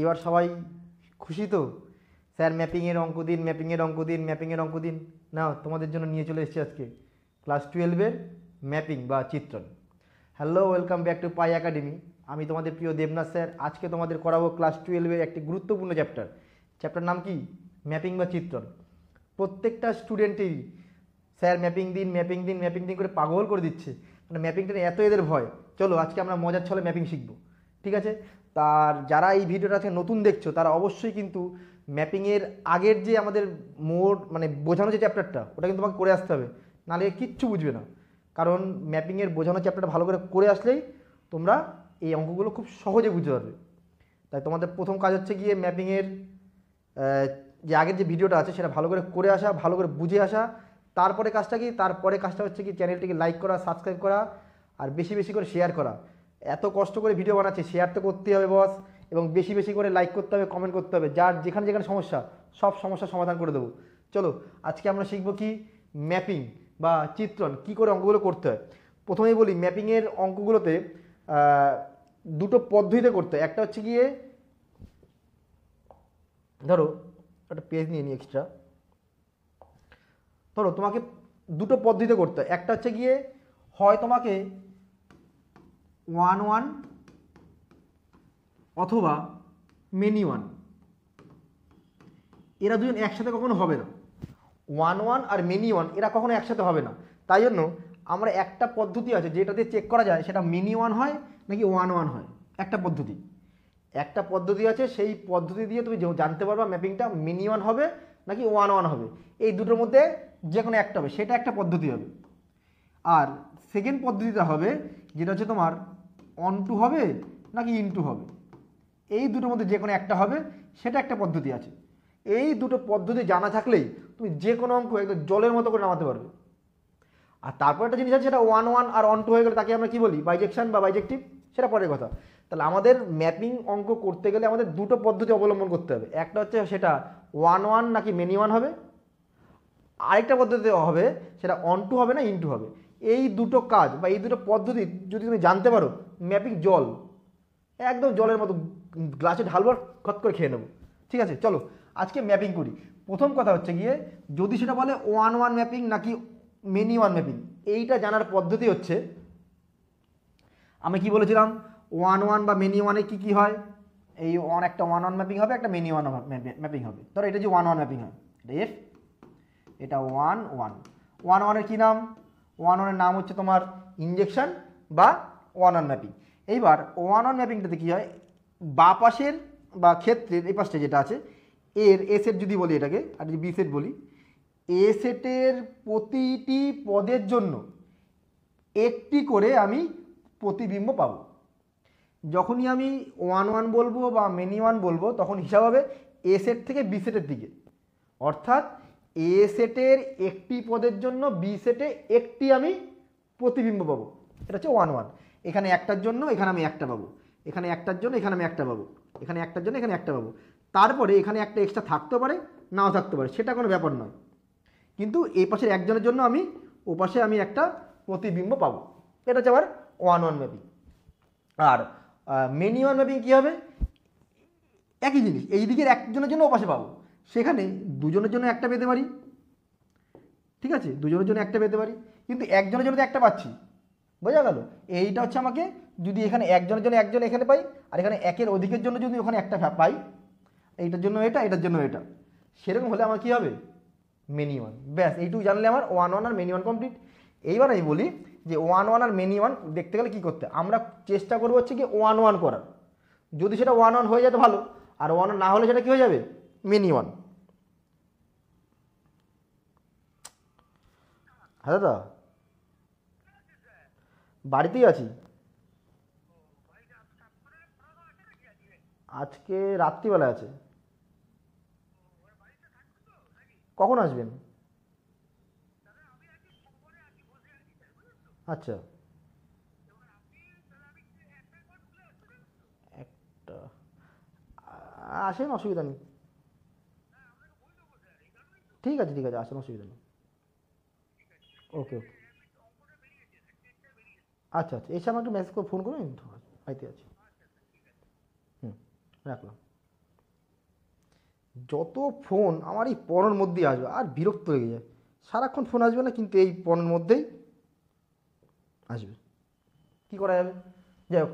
এবার সবাই খুশি তো? স্যার ম্যাপিংয়ের অঙ্ক দিন, ম্যাপিংয়ের অঙ্ক দিন, ম্যাপিংয়ের অঙ্ক দিন। নাও তোমাদের জন্য নিয়ে চলে এসেছি আজকে ক্লাস 12-এর ম্যাপিং বা চিত্রণ। Hello, welcome back to Pi Academy. আমি তোমাদের প্রিয় দেবনাথ স্যার। আজকে তোমাদের করাবো ক্লাস 12-এর একটি গুরুত্বপূর্ণ চ্যাপ্টার নাম কি? ম্যাপিং বা চিত্রণ। প্রত্যেকটা স্টুডেন্টেরই স্যার ম্যাপিং দিন, ম্যাপিং দিন, ম্যাপিং দিন করে পাগল করে দিচ্ছে। মানে ম্যাপিংটা এত এদের ভয়। চলো আজকে আমরা মজার ছলে ম্যাপিং শিখবো, ঠিক আছে? তার যারা এই ভিডিওটা আজকে নতুন দেখছো তারা অবশ্যই কিন্তু ম্যাপিংয়ের আগের যে আমাদের বোঝানো যে চ্যাপ্টারটা ওটা কিন্তু তোমাকে করে আসতে হবে, নাহলে কিচ্ছু বুঝবে না। কারণ ম্যাপিংয়ের বোঝানো চ্যাপ্টারটা ভালো করে আসলেই তোমরা এই অঙ্কগুলো খুব সহজে বুঝতে পারবে। তাই তোমাদের প্রথম কাজ হচ্ছে গিয়ে ম্যাপিংয়ের যে আগের যে ভিডিওটা আছে সেটা ভালো করে আসা, ভালো করে বুঝে আসা। তারপরে কাজটা হচ্ছে কি চ্যানেলটিকে লাইক করা, সাবস্ক্রাইব করা আর বেশি বেশি করে শেয়ার করা। এত কষ্ট করে ভিডিও বানাচ্ছে, শেয়ার তো করতেই হবে বস, এবং বেশি বেশি করে লাইক করতে হবে, কমেন্ট করতে হবে। যার যেখানে যেখানে সমস্যা সব সমস্যার সমাধান করে দেবো। চলো আজকে আমরা শিখবো কি ম্যাপিং বা চিত্রণ, কি করে অঙ্কগুলো করতে হয়। প্রথমেই বলি ম্যাপিংয়ের অঙ্কগুলোতে দুটো পদ্ধতিতে করতে হয়। একটা হচ্ছে গিয়ে ধরো একটা পেজ নিয়ে নিই এক্সট্রা। ধরো তোমাকে দুটো পদ্ধতিতে করতে হয়। একটা হচ্ছে গিয়ে হয় তোমাকে 1-1 অথবা মেনি 1, এরা দুজন একসাথে কখনো হবে না। 1-1 আর মেনি 1 এরা কখনো একসাথে হবে না। তাই জন্য আমরা একটা পদ্ধতি আছে যেটা দিয়ে চেক করা যায় সেটা মেনি 1 হয় নাকি 1-1 হয়। একটা পদ্ধতি আছে, সেই পদ্ধতি দিয়ে তুমি জানতে পারবা ম্যাপিংটা মেনি 1 হবে নাকি 1-1 হবে। এই দুটোর মধ্যে যে কোনো একটা হবে, সেটা একটা পদ্ধতি হবে। আর সেকেন্ড পদ্ধতিটা হবে যেটা হচ্ছে তোমার 1-2 হবে নাকি ইনটু হবে। এই দুটোর মধ্যে যে কোনো একটা হবে, সেটা একটা পদ্ধতি আছে। এই দুটো পদ্ধতি জানা থাকলেই তুমি যে কোনো অঙ্ক একদম জলের মতো করে নামাতে পারবে। আর তারপর একটা জিনিস আছে, সেটা 1-1 আর 1-2 হয়ে গেলে তাকে আমরা কি বলি? বাইজেকশন বা বাইজেক্টিভ, সেটা পরের কথা। তাহলে আমাদের ম্যাপিং অঙ্ক করতে গেলে আমাদের দুটো পদ্ধতি অবলম্বন করতে হবে। একটা হচ্ছে সেটা 1-1 নাকি মেনি 1 হবে, আরেকটা পদ্ধতি হবে সেটা 1-2 হবে না ইনটু হবে। এই দুটো কাজ বা এই দুটো পদ্ধতি যদি তুমি জানতে পারো, ম্যাপিং একদম জলের মতো, গ্লাসে ঢালবার খত করে খেয়ে নেবো। ঠিক আছে, চলো আজকে ম্যাপিং করি। প্রথম কথা হচ্ছে গিয়ে যদি সেটা বলে 1-1 ম্যাপিং নাকি মেনি 1 ম্যাপিং, এইটা জানার পদ্ধতি হচ্ছে, আমি কি বলেছিলাম 1-1 বা মেনি 1-এ কী কী হয়? এই একটা 1-1 ম্যাপিং হবে, একটা মেনি 1 ম্যাপিং হবে। ধরো এটা যে 1-1 ম্যাপিং হয়, এটা এফ, এটা 1-1। 1-1-এর কী নাম? 1-1-এর নাম হচ্ছে তোমার ইনজেকশন বা 1-1 ম্যাপিং। এইবার 1-1 ম্যাপিংটাতে কী হয়, বা পাশের বা ক্ষেত্রের এই পাশটা যেটা আছে এর এ সেট যদি বলি এটাকে, আর যদি বি সেট বলি, এ সেটের প্রতিটি পদের জন্য একটি করে আমি প্রতিবিম্ব পাব। যখনই আমি 1-1 বলবো বা মেনি 1 বলবো তখন হিসাব হবে এ সেট থেকে বি সেটের দিকে। অর্থাৎ এ সেটের একটি পদের জন্য বি সেটে একটি আমি প্রতিবিম্ব পাবো। এটা হচ্ছে 1-1। এখানে একটার জন্য এখানে আমি একটা পাবো, এখানে একটার জন্য এখানে আমি একটা পাবো, এখানে একটার জন্য এখানে একটা পাবো। তারপরে এখানে একটা এক্সট্রা থাকতে পারে, নাও থাকতে পারে, সেটা কোনো ব্যাপার নয়। কিন্তু এই পাশের একজনের জন্য আমি ও পাশে আমি একটা প্রতিবিম্ব পাবো। এটা হচ্ছে আবার 1-1 ম্যাপিং। আর মেনি 1 ম্যাপিং কী হবে? একই জিনিস, এই দিকের একজনের জন্য ও পাশে পাবো, সেখানে দুজনের জন্য একটা পেতে পারি। ঠিক আছে, দুজনের জন্য একটা পেতে পারি, কিন্তু একজনের জন্য তো একটা পাচ্ছি। বোঝা গেল? এইটা হচ্ছে আমাকে যদি এখানে একজনের জন্য একজন এখানে পাই, আর এখানে একের অধিকের জন্য যদি ওখানে একটা পাই, এইটার জন্য এটা, এটার জন্য এটা, সেরকম হলে আমার কী হবে? মেনি 1। ব্যাস এইটুকু জানলে আমার 1-1 আর মেনি 1 কমপ্লিট। এইবার আমি বলি যে 1-1 আর মেনি 1 দেখতে গেলে কী করতে? আমরা চেষ্টা করবো হচ্ছে কি 1-1 করার। যদি সেটা 1-1 হয়ে যেত ভালো, আর 1-1 না হলে সেটা কী হয়ে যাবে? মেনি 1। হ্যাঁ দাদা, বাড়িতেই আছি। আজকে রাত্রিবেলা আছে। কখন আসবেন? আচ্ছা, একটা আসেন, অসুবিধা নেই। ঠিক আছে আসেন, অসুবিধা নেই। ওকে ওকে, আচ্ছা এসে আমাকে মেসেজ করে ফোন করুন, বাড়িতে আছি। হুম, রাখলাম। যত ফোন আমার এই পড়ার মধ্যেই আসবে আর বিরক্ত লেগে যায়, সারাক্ষণ ফোন আসবে না কিন্তু এই পড়ার মধ্যেই আসবে, কি করা যাবে? যাই হোক,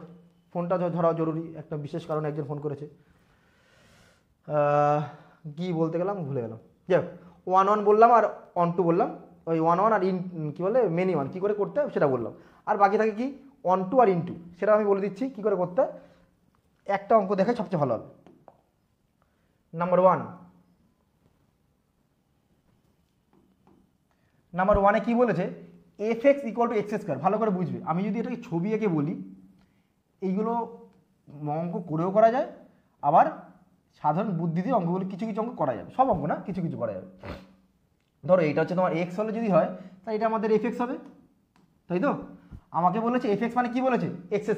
ফোনটা ধরা জরুরি, একটা বিশেষ কারণে একজন ফোন করেছে। কি বলতে গেলাম ভুলে গেলাম। যাই হোক, 1 1 বললাম আর অন টু বললাম, ওই 1 1 আর কী বলে মেনি ওয়ান কী করে করতে হবে সেটা বললাম। আর বাকি থাকে কি অন টু আর ইনটু, সেটা আমি বলে দিচ্ছি কী করে করতে। একটা অঙ্ক দেখে সবচেয়ে ভালো হবে। নাম্বার 1 কি বলেছে, f(x = x²). ভালো করে বুঝবে, আমি যদি এটাকে ছবি এঁকে বলি, এইগুলো অঙ্ক করেও করা যায়, আবার সাধারণ বুদ্ধি দিয়ে অঙ্কগুলো কিছু কিছু অঙ্ক করা যাবে, সব অঙ্ক না, কিছু কিছু করা যাবে। ধরো এটা হচ্ছে তোমার x হলে যদি হয় তাহলে এটা আমাদের f(x) হবে, তাই তো? আমাকে বলেছে f(x) মানে কি বলেছে, x²,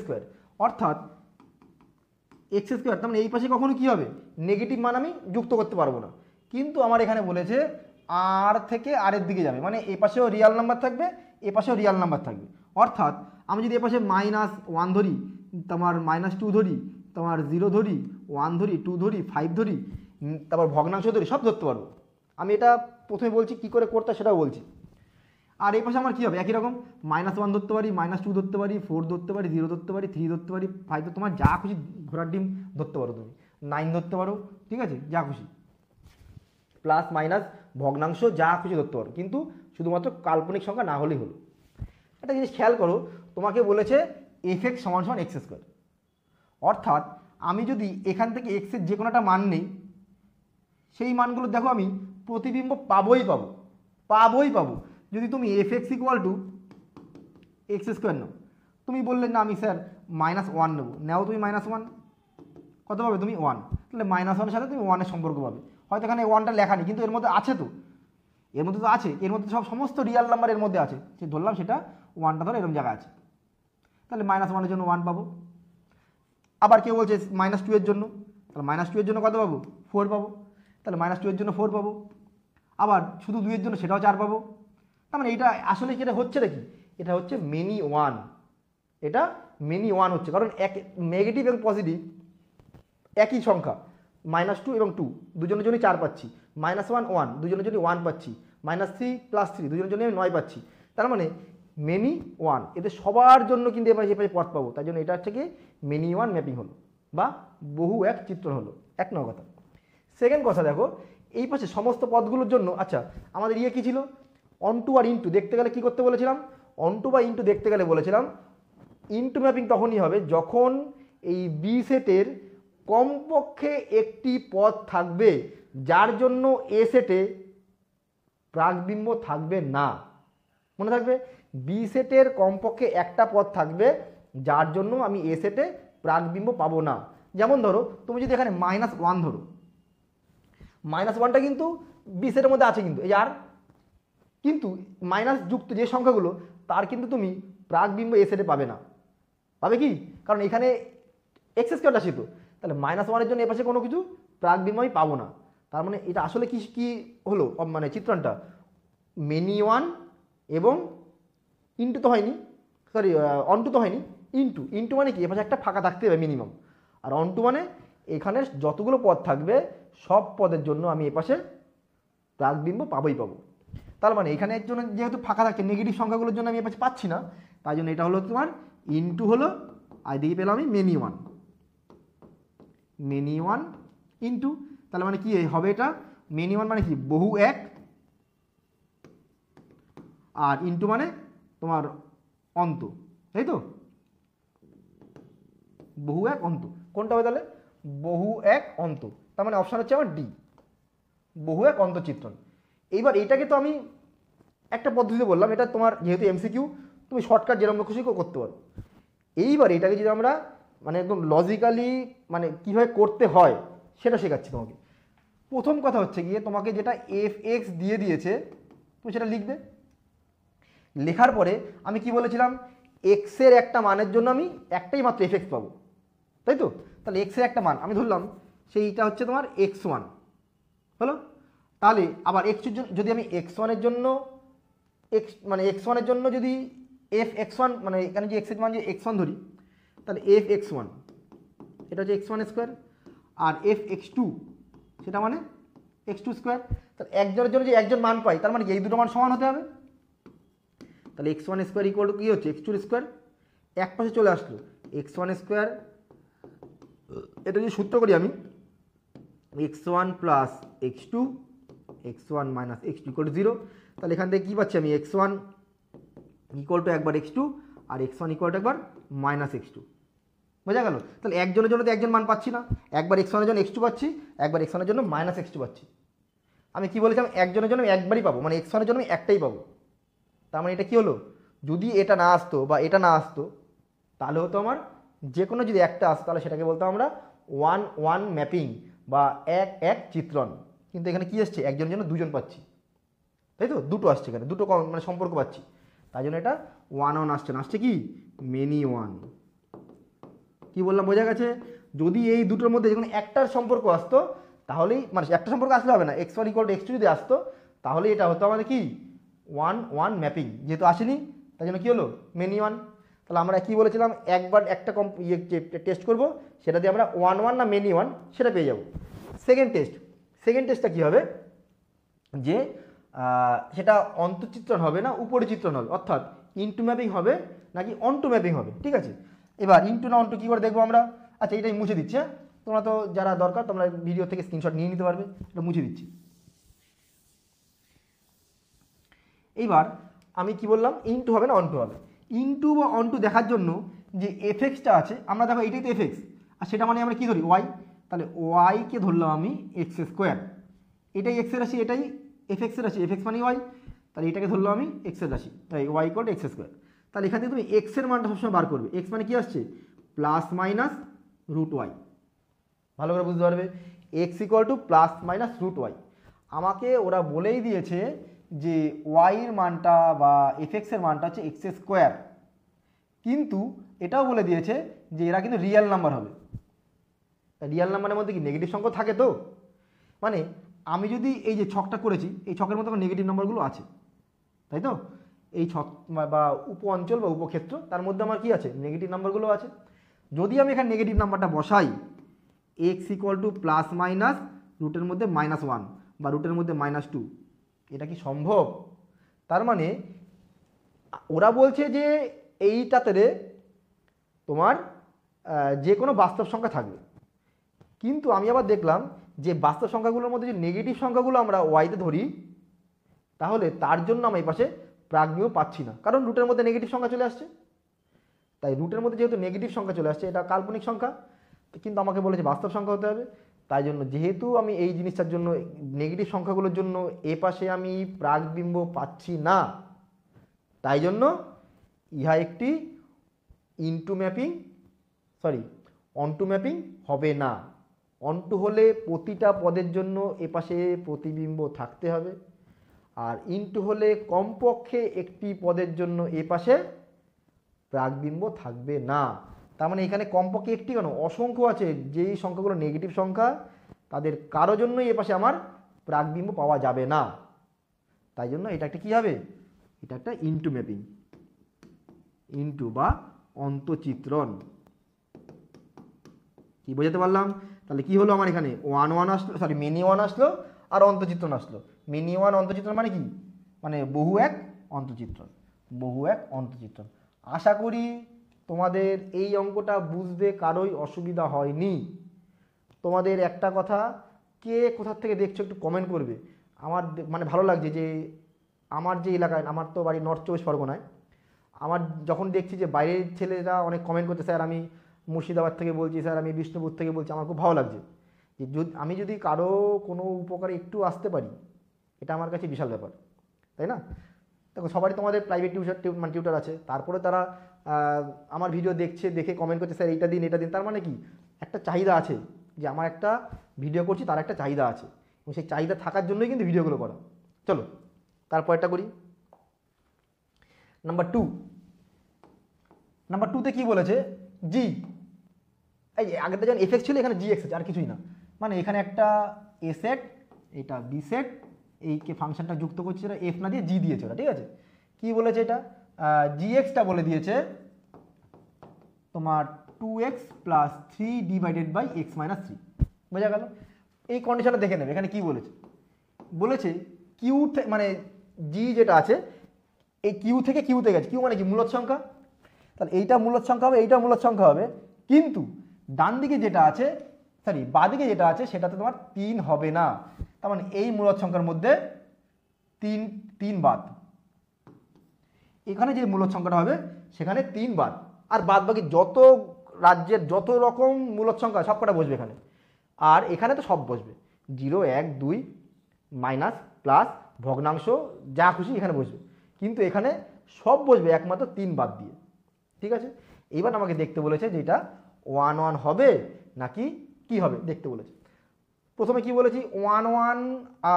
অর্থাৎ x², তার মানে এই পাশে কখনো কি হবে, নেগেটিভ মান আমি যুক্ত করতে পারবো না। কিন্তু আমার এখানে বলেছে আর থেকে আর এর দিকে যাবে, মানে এ পাশেও রিয়াল নাম্বার থাকবে, এ পাশেও রিয়াল নাম্বার থাকবে। অর্থাৎ আমি যদি এ পাশে -1 ধরি, তোমার -2 ধরি, তোমার 0 ধরি, 1 ধরি, 2 ধরি, 5 ধরি, তারপর ভগ্নাংশ ধরি, সব ধরতে পারবো। আমি এটা প্রথমে বলছি কি করে করতে সেটাও বলছি। আর এই পাশে আমার কী হবে, একই রকম -1 ধরতে পারি, -2 ধরতে পারি, 4 ধরতে পারি, 0 ধরতে পারি, 3 ধরতে পারি, 5 ধরতে, তোমার যা খুশি ঘোড়ার ডিম ধরতে পারো তুমি, 9 ধরতে পারো, ঠিক আছে, যা খুশি, প্লাস মাইনাস ভগ্নাংশ যা খুশি ধরতে পারো, কিন্তু শুধুমাত্র কাল্পনিক সংখ্যা না হলেই হলো। একটা জিনিস খেয়াল করো, তোমাকে বলেছে f(x) = x², অর্থাৎ আমি যদি এখান থেকে x এর যে কোনো একটা মান নেই, সেই মানগুলো দেখো আমি প্রতিবিম্ব পাবোই পাবো। যদি তুমি f(x) = x² নাও, তুমি বললে না আমি স্যার -1 নেবো, নাও তুমি -1, কত পাবে তুমি 1, তাহলে -1 এর সাথে তুমি 1 এর সম্পর্ক পাবে। হয়তো এখানে 1টা লেখা নেই কিন্তু এর মধ্যে আছে, তো এর মধ্যে তো আছে, এর মধ্যে সমস্ত রিয়াল নাম্বার এর মধ্যে আছে, সে ধরলাম সেটা 1টা ধরো এরকম জায়গা আছে, তাহলে -1 এর জন্য 1 পাবো। আবার কেউ বলছে -2 এর জন্য, তাহলে -2 এর জন্য কত পাবো, 4 পাবো, তাহলে -2 এর জন্য 4 পাবো। আবার শুধু 2 এর জন্য সেটাও 4 পাবো। তার মানে এটা আসলে যেটা হচ্ছে নাকি, এটা হচ্ছে মেনি ওয়ান, এটা মেনি ওয়ান হচ্ছে, কারণ নেগেটিভ এবং পজিটিভ একই সংখ্যা, -2 এবং 2 দুজনের জন্যই 4 পাচ্ছি, -1 1 দুজনের জন্যই 1 পাচ্ছি, -3 + 3 দুজনের জন্যই আমি 9 পাচ্ছি। তার মানে মেনি ওয়ান, এদের সবার জন্য কিন্তু এপাশে পথ পাবো, তাই জন্য এটা হচ্ছে কি মেনি ওয়ান ম্যাপিং হলো, বা বহু এক চিত্র হলো, এক নম্বর কথা। সেকেন্ড কথা দেখো, এই পাশে সমস্ত পদগুলোর জন্য, আচ্ছা আমাদের কী ছিল, অন টু আর ইনটু দেখতে গেলে কী করতে বলেছিলাম, অন টু বা ইনটু দেখতে গেলে বলেছিলাম ইনটু ম্যাপিং তখনই হবে যখন এই বি সেটের কমপক্ষে একটি পদ থাকবে যার জন্য এ সেটে প্রাকবিম্ব থাকবে না। মনে থাকবে, বি সেটের কমপক্ষে একটা পদ থাকবে যার জন্য আমি এ সেটে প্রাকবিম্ব পাবো না। যেমন ধরো তুমি যদি এখানে -1 ধরো, -1টা কিন্তু বি সেটের মধ্যে আছে, কিন্তু এই আর কিন্তু মাইনাস যুক্ত যে সংখ্যাগুলো তার কিন্তু তুমি প্রাকবিম্ব এ সেটে পাবে না। পাবে কি, কারণ এখানে x² আছে, তো তাহলে -1 এর জন্য এ পাশে কোনো কিছু প্রাকবিম্ব আমি পাবো না। তার মানে এটা আসলে কি কি হলো, মানে চিত্রণটা মেনি ওয়ান এবং ইনটু তো হয়নি, সরি অনটু তো হয়নি, ইনটু মানে কি এপাশে একটা ফাঁকা থাকতে হবে মিনিমাম, আর অনটু মানে এখানে যতগুলো পদ থাকবে সব পদের জন্য আমি এপাশে প্রাকবিম্ব পাবোই পাবো। তার মানে এখানে এর জন্য যেহেতু ফাঁকা থাকছে, নেগেটিভ সংখ্যাগুলোর জন্য আমি এপাশে পাচ্ছি না, তাই জন্য এটা হলো তোমার ইনটু হলো, আর দিকে পেলাম আমি মেনি ওয়ান ইনটু, তাহলে মানে কি হবে, এটা মেনি ওয়ান মানে কি বহু এক, আর ইনটু মানে তোমার অন্ত, তাই তো, বহু এক অন্ত, কোনটা হবে তাহলে বহু এক অন্ত, তার মানে অপশান হচ্ছে আমার ডি, বহু এক অন্তচিত্রণ। এইবার এইটাকে তো আমি একটা পদ্ধতিতে বললাম, এটা তোমার যেহেতু এমসিকিউ তুমি শর্টকাট যেরকম খুশি করতে পারো। এইবার এটাকে যদি আমরা মানে একদম লজিক্যালি মানে কীভাবে করতে হয় সেটা শেখাচ্ছি তোমাকে। প্রথম কথা হচ্ছে গিয়ে তোমাকে যেটা f(x) দিয়ে দিয়েছে তুমি সেটা লিখবে। লেখার পরে আমি কি বলেছিলাম, এক্সের একটা মানের জন্য আমি একটাই মাত্র f(x) পাবো, তাই তো। তাহলে এক্সের একটা মান আমি ধরলাম, সেইটা হচ্ছে তোমার x1 হলো। তাহলে আবার x-এর জন্য যদি আমি x1 এর জন্য x1 এর জন্য যদি f(x1) মানে এখানে যে x-এর মান যে x1 ধরি, তাহলে f(x1) এটা হচ্ছে x1², আর f(x2) সেটা মানে x2 স্কোয়ার। তাহলে একজনের জন্য যে একজন মান পাই, তার মানে এই দুটো মান সমান হতে হবে। তাহলে x1 স্কোয়ার ইকুয়াল টু কী হচ্ছে, x2 স্কোয়ার। এক পাশে চলে আসলো x1 স্কোয়ার, এটা যদি সূত্র করি আমি, x1 plus x2 x1 minus x2 equal to 0। তাহলে এখান থেকে কী পাচ্ছি আমি, x1 ইকুয়াল টু একবার x2 আর x1 ইকুয়াল টু একবার মাইনাস x2। বোঝা গেল? তাহলে একজনের জন্য তো একজন মান পাচ্ছি না, একবার x1 এর জন্য x2 পাচ্ছি, একবার x1 এর জন্য মাইনাস x2 পাচ্ছি। আমি কি বলেছিলাম, একজনের জন্য একবারই পাবো, মানে x1 এর জন্য আমি একটাই পাবো। তার মানে এটা কি হলো, যদি এটা না আসতো বা এটা না আসতো, তাহলে হতো আমার যে কোনো যদি একটা আসতো, তাহলে সেটাকে বলতাম আমরা 1-1 ম্যাপিং বা 1-1 চিত্রণ। কিন্তু এখানে কি আসছে, একজনের জন্য দুজন পাচ্ছি, তাই তো, দুটো আসছে এখানে, দুটো মানে সম্পর্ক পাচ্ছি, তাই জন্য এটা 1-1 আসছে না, আসছে কি মেনি ওয়ান। কি বললাম, বোঝা গেছে? যদি এই দুটোর মধ্যে যে কোনো একটার সম্পর্ক আসতো, তাহলেই মানে একটা সম্পর্ক আসলে হবে না, x1 ইকুয়াল টু x2 যদি আসতো, তাহলে এটা হতো আমাদের কি 1-1 ম্যাপিং। যেহেতু আসেনি, তাই জন্য কী হলো মেনি ওয়ান। তাহলে আমরা কি বলেছিলাম, একবার একটা টেস্ট করব, সেটা দিয়ে আমরা 1-1 না মেনি ওয়ান সেটা পেয়ে যাব। সেকেন্ড টেস্টটা কী হবে, যে সেটা অন্তঃচিত্রণ হবে না উপরিচিত্রণ হবে, অর্থাৎ ইনটু ম্যাপিং হবে নাকি অনটু ম্যাপিং হবে। ঠিক আছে, এবার ইনটু না অনটু কী করে দেখবো আমরা। আচ্ছা, এটাই মুছে দিচ্ছি, হ্যাঁ, তোমরা তো যারা দরকার তোমরা ভিডিও থেকে স্ক্রিনশট নিয়ে নিতে পারবে, এটা মুছে দিচ্ছি। এইবার আমি কি বললাম, ইনটু হবে না অনটু হবে। ইনটু বা অনটু দেখার জন্য যে এফএক্সটা আছে, আমরা দেখো এটাই তো এফএক্স, আর সেটা মানে আমরা কী ধরি ওয়াই, তাহলে ওয়াইকে ধরলাম আমি এক্স স্কোয়ার, এটাই এক্সের রাশি, এটাই এফএক্সের রাশি, এফএক্স মানে ওয়াই, তাহলে এটাকে ধরলাম আমি এক্সের রাশি, তাই Y equal to X square. তাহলে এখান থেকে তুমি এক্সের মানটা সবসময় বার করবে, এক্স মানে কি আসছে প্লাস মাইনাস রুট ওয়াই, ভালো করে বুঝতে পারবে, X equal to plus minus root Y. আমাকে ওরা বলেই দিয়েছে যে ওয়াইয়ের মানটা বা এফএক্সের মানটা হচ্ছে এক্স স্কোয়ার, কিন্তু এটাও বলে দিয়েছে যে এরা কিন্তু রিয়েল নাম্বার হবে। রিয়েল নাম্বারের মধ্যে কি নেগেটিভ সংখ্যা থাকে, তো মানে আমি যদি এই যে ছকটা করেছি, এই ছকের মধ্যে নেগেটিভ নাম্বারগুলো আছে, তাই তো, এই ছক বা উপ অঞ্চল বা উপক্ষেত্র, তার মধ্যে আমার কি আছে নেগেটিভ নাম্বারগুলো আছে। যদি আমি এখানে নেগেটিভ নাম্বারটা বসাই, x equal to plus minus রুটের মধ্যে -1 বা রুটের মধ্যে -2, এটা কি সম্ভব? তার মানে ওরা বলছে যে এইটাতে তোমার যে কোনো বাস্তব সংখ্যা থাকবে, কিন্তু আমি আবার দেখলাম যে বাস্তব সংখ্যাগুলোর মধ্যে যে নেগেটিভ সংখ্যাগুলো আমরা ওয়াইতে ধরি, তাহলে তার জন্য আমি এই পাশে প্রাজ্ঞিও পাচ্ছি না, কারণ রুটের মধ্যে নেগেটিভ সংখ্যা চলে আসছে। তাই রুটের মধ্যে যেহেতু নেগেটিভ সংখ্যা চলে আসছে, এটা কাল্পনিক সংখ্যা, কিন্তু আমাকে বলেছে বাস্তব সংখ্যা হতে হবে। তাই জন্য যেহেতু আমি এই জিনিসটার জন্য নেগেটিভ সংখ্যাগুলোর জন্য এ পাশে আমি প্রাকবিম্ব পাচ্ছি না, তাই জন্য ইহা একটি অনটু ম্যাপিং হবে না। অনটু হলে প্রতিটা পদের জন্য এ পাশে প্রতিবিম্ব থাকতে হবে, আর ইনটু হলে কমপক্ষে একটি পদের জন্য এ পাশে প্রাকবিম্ব থাকবে না। তার মানে এখানে কমপক্ষে একটি কেন, অসংখ্য আছে, যেই সংখ্যাগুলো নেগেটিভ সংখ্যা তাদের কারো জন্যই এ পাশে আমার প্রাকবিম্ব পাওয়া যাবে না। তাই জন্য এটা একটা কী হবে, এটা একটা ইনটু ম্যাপিং, ইনটু বা অন্তঃচিত্রণ। কি বোঝাতে পারলাম? তাহলে কি হলো আমার এখানে 1-1 আসলো, সরি মেনি ওয়ান আসলো, আর অন্তঃচিত্রণ আসলো। মেনি ওয়ান অন্তঃচিত্রণ মানে কি, মানে বহু এক অন্তঃচিত্রণ, বহু এক অন্তঃচিত্রণ। আশা করি তোমাদের এই অঙ্কটা বুঝতে কারোই অসুবিধা হয়নি। তোমাদের একটা কথা, কে কোথা থেকে দেখছো একটু কমেন্ট করবে। আমার মানে ভালো লাগছে যে আমার যে এলাকায়, আমার তো বাড়ি নর্থ চব্বিশ পরগনায়, আমার যখন দেখছি যে বাইরের ছেলেরা অনেক কমেন্ট করতে, স্যার আমি মুর্শিদাবাদ থেকে বলছি, স্যার আমি বিষ্ণুপুর থেকে বলছি, আমার খুব ভালো লাগছে যে আমি যদি কারো কোনো উপকারে একটু আসতে পারি, এটা আমার কাছে বিশাল ব্যাপার, তাই না? দেখো সবারই তোমাদের প্রাইভেট টিউটার আছে, তারপরে তারা আমার ভিডিও দেখছে, দেখে কমেন্ট করছে স্যার এইটা দিন এটা দিন, তার মানে কি একটা চাহিদা আছে, যে আমার একটা ভিডিও করছি তার একটা চাহিদা আছে, এবং সেই চাহিদা থাকার জন্যই কিন্তু ভিডিওগুলো করা। চলো তারপরটা করি। নাম্বার 2তে কি বলেছে, জি, এই আগেরটা যখন এফএক্স ছিল এখানে জি এক্স আছে, আর কিছুই না, মানে এখানে একটা এ সেট, এটা বি সেট, এইকে ফাংশনটা যুক্ত করছে, এটা এফ না দিয়ে জি দিয়েছে ওরা, ঠিক আছে। কি বলেছে এটা, জি এক্সটা বলে দিয়েছে তোমার 2x + 3 / x - 3, বোঝা গেল। এই কন্ডিশনটা দেখে নেবে এখানে কি বলেছে, বলেছে কিউ মানে জি যেটা আছে এই কিউ থেকে কিউতে গেছে, কিউ মানে কি মূলদ সংখ্যা, তাহলে এইটা মূলদ সংখ্যা হবে, এইটা মূলদ সংখ্যা হবে, কিন্তু ডান দিকে যেটা আছে সরি বাঁদিকে যেটা আছে সেটাতে তোমার 3 হবে না, তার মানে এই মূলদ সংখ্যার মধ্যে 3 বাদ, এখানে যে মূলদ সংখ্যাটা হবে সেখানে 3 বাদ, আর বাদ বাকি যত রাজ্যের যত রকম মূলদ সংখ্যা সব কটা বসবে এখানে, আর এখানে তো সব বসবে 0 1 2 মাইনাস প্লাস ভগ্নাংশ যা খুশি এখানে বসবে, কিন্তু এখানে সব বসবে একমাত্র 3 বাদ দিয়ে। ঠিক আছে, এইবার আমাকে দেখতে বলেছে যে এটা 1 1 হবে নাকি কি হবে দেখতে বলেছে। প্রথমে কি বলেছি 1 1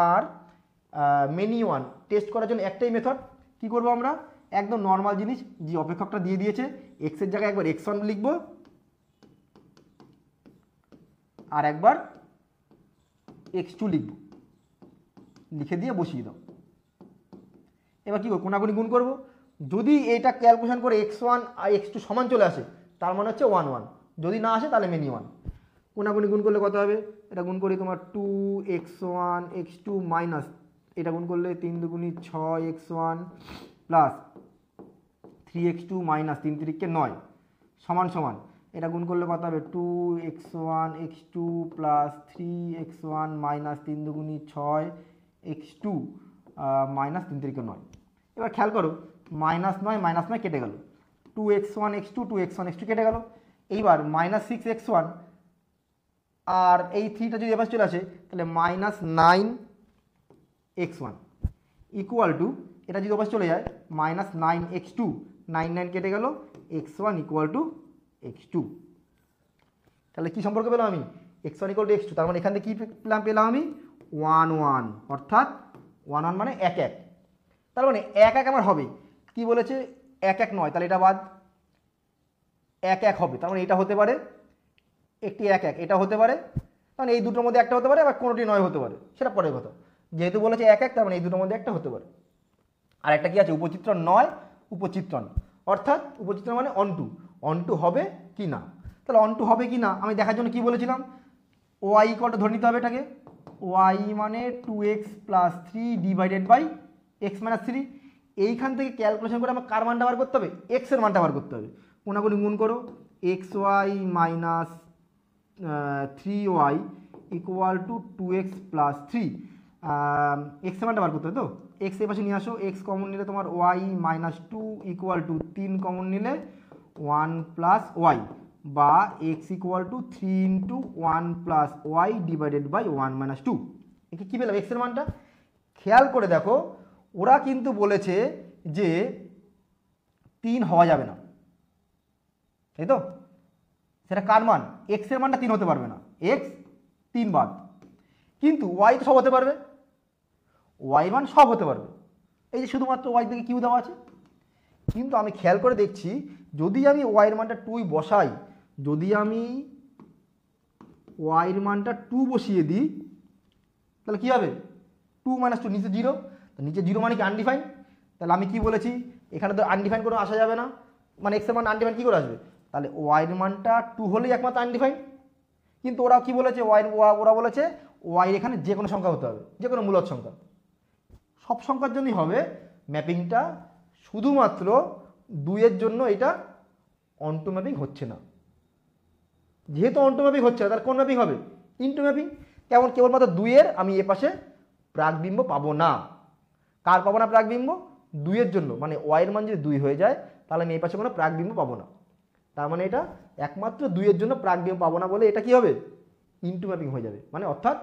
আর মেনি 1 টেস্ট করার জন্য একটাই মেথড, কি করব আমরা একদম নর্মাল জিনিস, যে অপেক্ষকটা দিয়ে দিয়েছে এক্স এর জায়গায় একবার x1 লিখব আর একবার x2 লিখব, লিখে দিয়ে বসিয়ে দাও। এবার কি করব কোনাকুনি গুণ করব, যদি এটা ক্যালকুলেশন করে x1 আর x2 সমান চলে আসে তার মানে হচ্ছে 1 1, যদি না আসে তাহলে মেনি 1। কোনাকুনি গুণ করলে কত হবে, এটা গুণ করি তোমার 2x1 x2 মাইনাস এটা গুণ করলে 3 দুগুণী 6x1 প্লাস 3x2 মাইনাস 3 3 9 সমান সমান এটা গুণ করলে কত হবে 2x1 x2 plus 3x1 minus 3 দুগুণী 6x2 minus 3 3 9। এবার খেয়াল করো মাইনাস 9 কেটে গেল, 2x1 x2 2x1 x2 কেটে গেল, এইবার মাইনাস 6x1 আর এই 3টা যদি এবার চলে আসে তাহলে মাইনাস 9x1 ইকুয়াল টু এটা যদি ওপাশে চলে যায় মাইনাস 9x2 9 9 কেটে গেল x1 ইকুয়াল টু x2। তাহলে কি সম্পর্ক পেলাম আমি x1 ইকুয়াল টু x2, তার মানে এখান থেকে কি পেলাম আমি 1 1, অর্থাৎ 1 1 মানে 1 1, তার মানে 1 1 আমার হবে, কি বলেছে 1 1 নয়, তাহলে এটা বাদ 1 1 হবে, তার মানে এটা হতে পারে একটি 1 1 এটা হতে পারে, মানে এই দুটোর মধ্যে একটা হতে পারে, আবার কোনোটি নয় হতে পারে, সেটা পরের কথা, যেহেতু বলেছে 1 1 তার মানে এই দুটোর মধ্যে একটা হতে পারে। আর একটা কি আছে উপচিত্রণ নয় উপচিত্রণ, অর্থাৎ উপচিত্রণ মানে অনটু, অনটু হবে কি না, তাহলে অনটু হবে কি না আমি দেখার জন্য কি বলেছিলাম ওয়াই ইকুয়ালটা ধরে নিতে হবে এটাকে, ওয়াই মানে 2x plus 3 divided by X minus 3, এইখান থেকে ক্যালকুলেশন করে আমার কার মানটা বার করতে হবে এক্স এর মানটা বার করতে হবে, কোনাকুনি গুণ করো x y minus 3y equal to 2x plus 3, x এর মানটা বার করতে হবে তো, এক্স এর পাশে নিয়ে আসো, এক্স কমন নিলে তোমার y minus 2 equal to 3 common নিলে 1 প্লাস ওয়াই, বা x equal to 3 into 1 plus y divided by 1 minus 2। একে কী পেলাম এক্স এর মানটা, খেয়াল করে দেখো ওরা কিন্তু বলেছে যে 3 হওয়া যাবে না, তাই তো, সেটা কার মান এক্স এর মানটা 3 হতে পারবে না, এক্স 3 বাদ, কিন্তু ওয়াই তো সব হতে পারবে, ওয়াই মান সব হতে পারবে, এই যে শুধুমাত্র ওয়াই থেকে কিউ দেওয়া আছে, কিন্তু আমি খেয়াল করে দেখছি যদি আমি ওয়াইয়ের মানটা 2 বসাই, যদি আমি ওয়াইয়ের মানটা 2 বসিয়ে দিই তাহলে কি হবে 2 মাইনাস 2 নিচে 0, নিচে 0 মানে কি আনডিফাইন, তাহলে আমি কি বলেছি এখানে তো আনডিফাইন করে আসা যাবে না, মানে এক্স এর মান আনডিফাইন কী করে আসবে, তাহলে ওয়াইয়ের মানটা 2 হলেই একমাত্র আনডিফাইন, কিন্তু ওরা কি বলেছে ওরা বলেছে ওয়াই এখানে যে কোনো সংখ্যা হতে হবে, যে কোনো মূলদ সংখ্যা, সব সংখ্যার জন্যই হবে ম্যাপিংটা, শুধুমাত্র 2 এর জন্য এটা অনটু ম্যাপিং হচ্ছে না, যেহেতু অনটু ম্যাপিং হচ্ছে না তার কোন ম্যাপিং হবে ইনটু ম্যাপিং, কেমন কেবলমাত্র 2 এর আমি এ পাশে প্রাকবিম্ব পাবো না, কার পাবো না প্রাকবিম্ব 2 এর জন্য, মানে ওয়াইয়ের মান যদি 2 হয়ে যায় তাহলে আমি এই পাশে কোনো প্রাকবিম্ব পাবো না, তার মানে এটা একমাত্র 2 এর জন্য প্রাকবিম্ব পাবো না বলে এটা কি হবে ইনটু ম্যাপিং হয়ে যাবে, মানে অর্থাৎ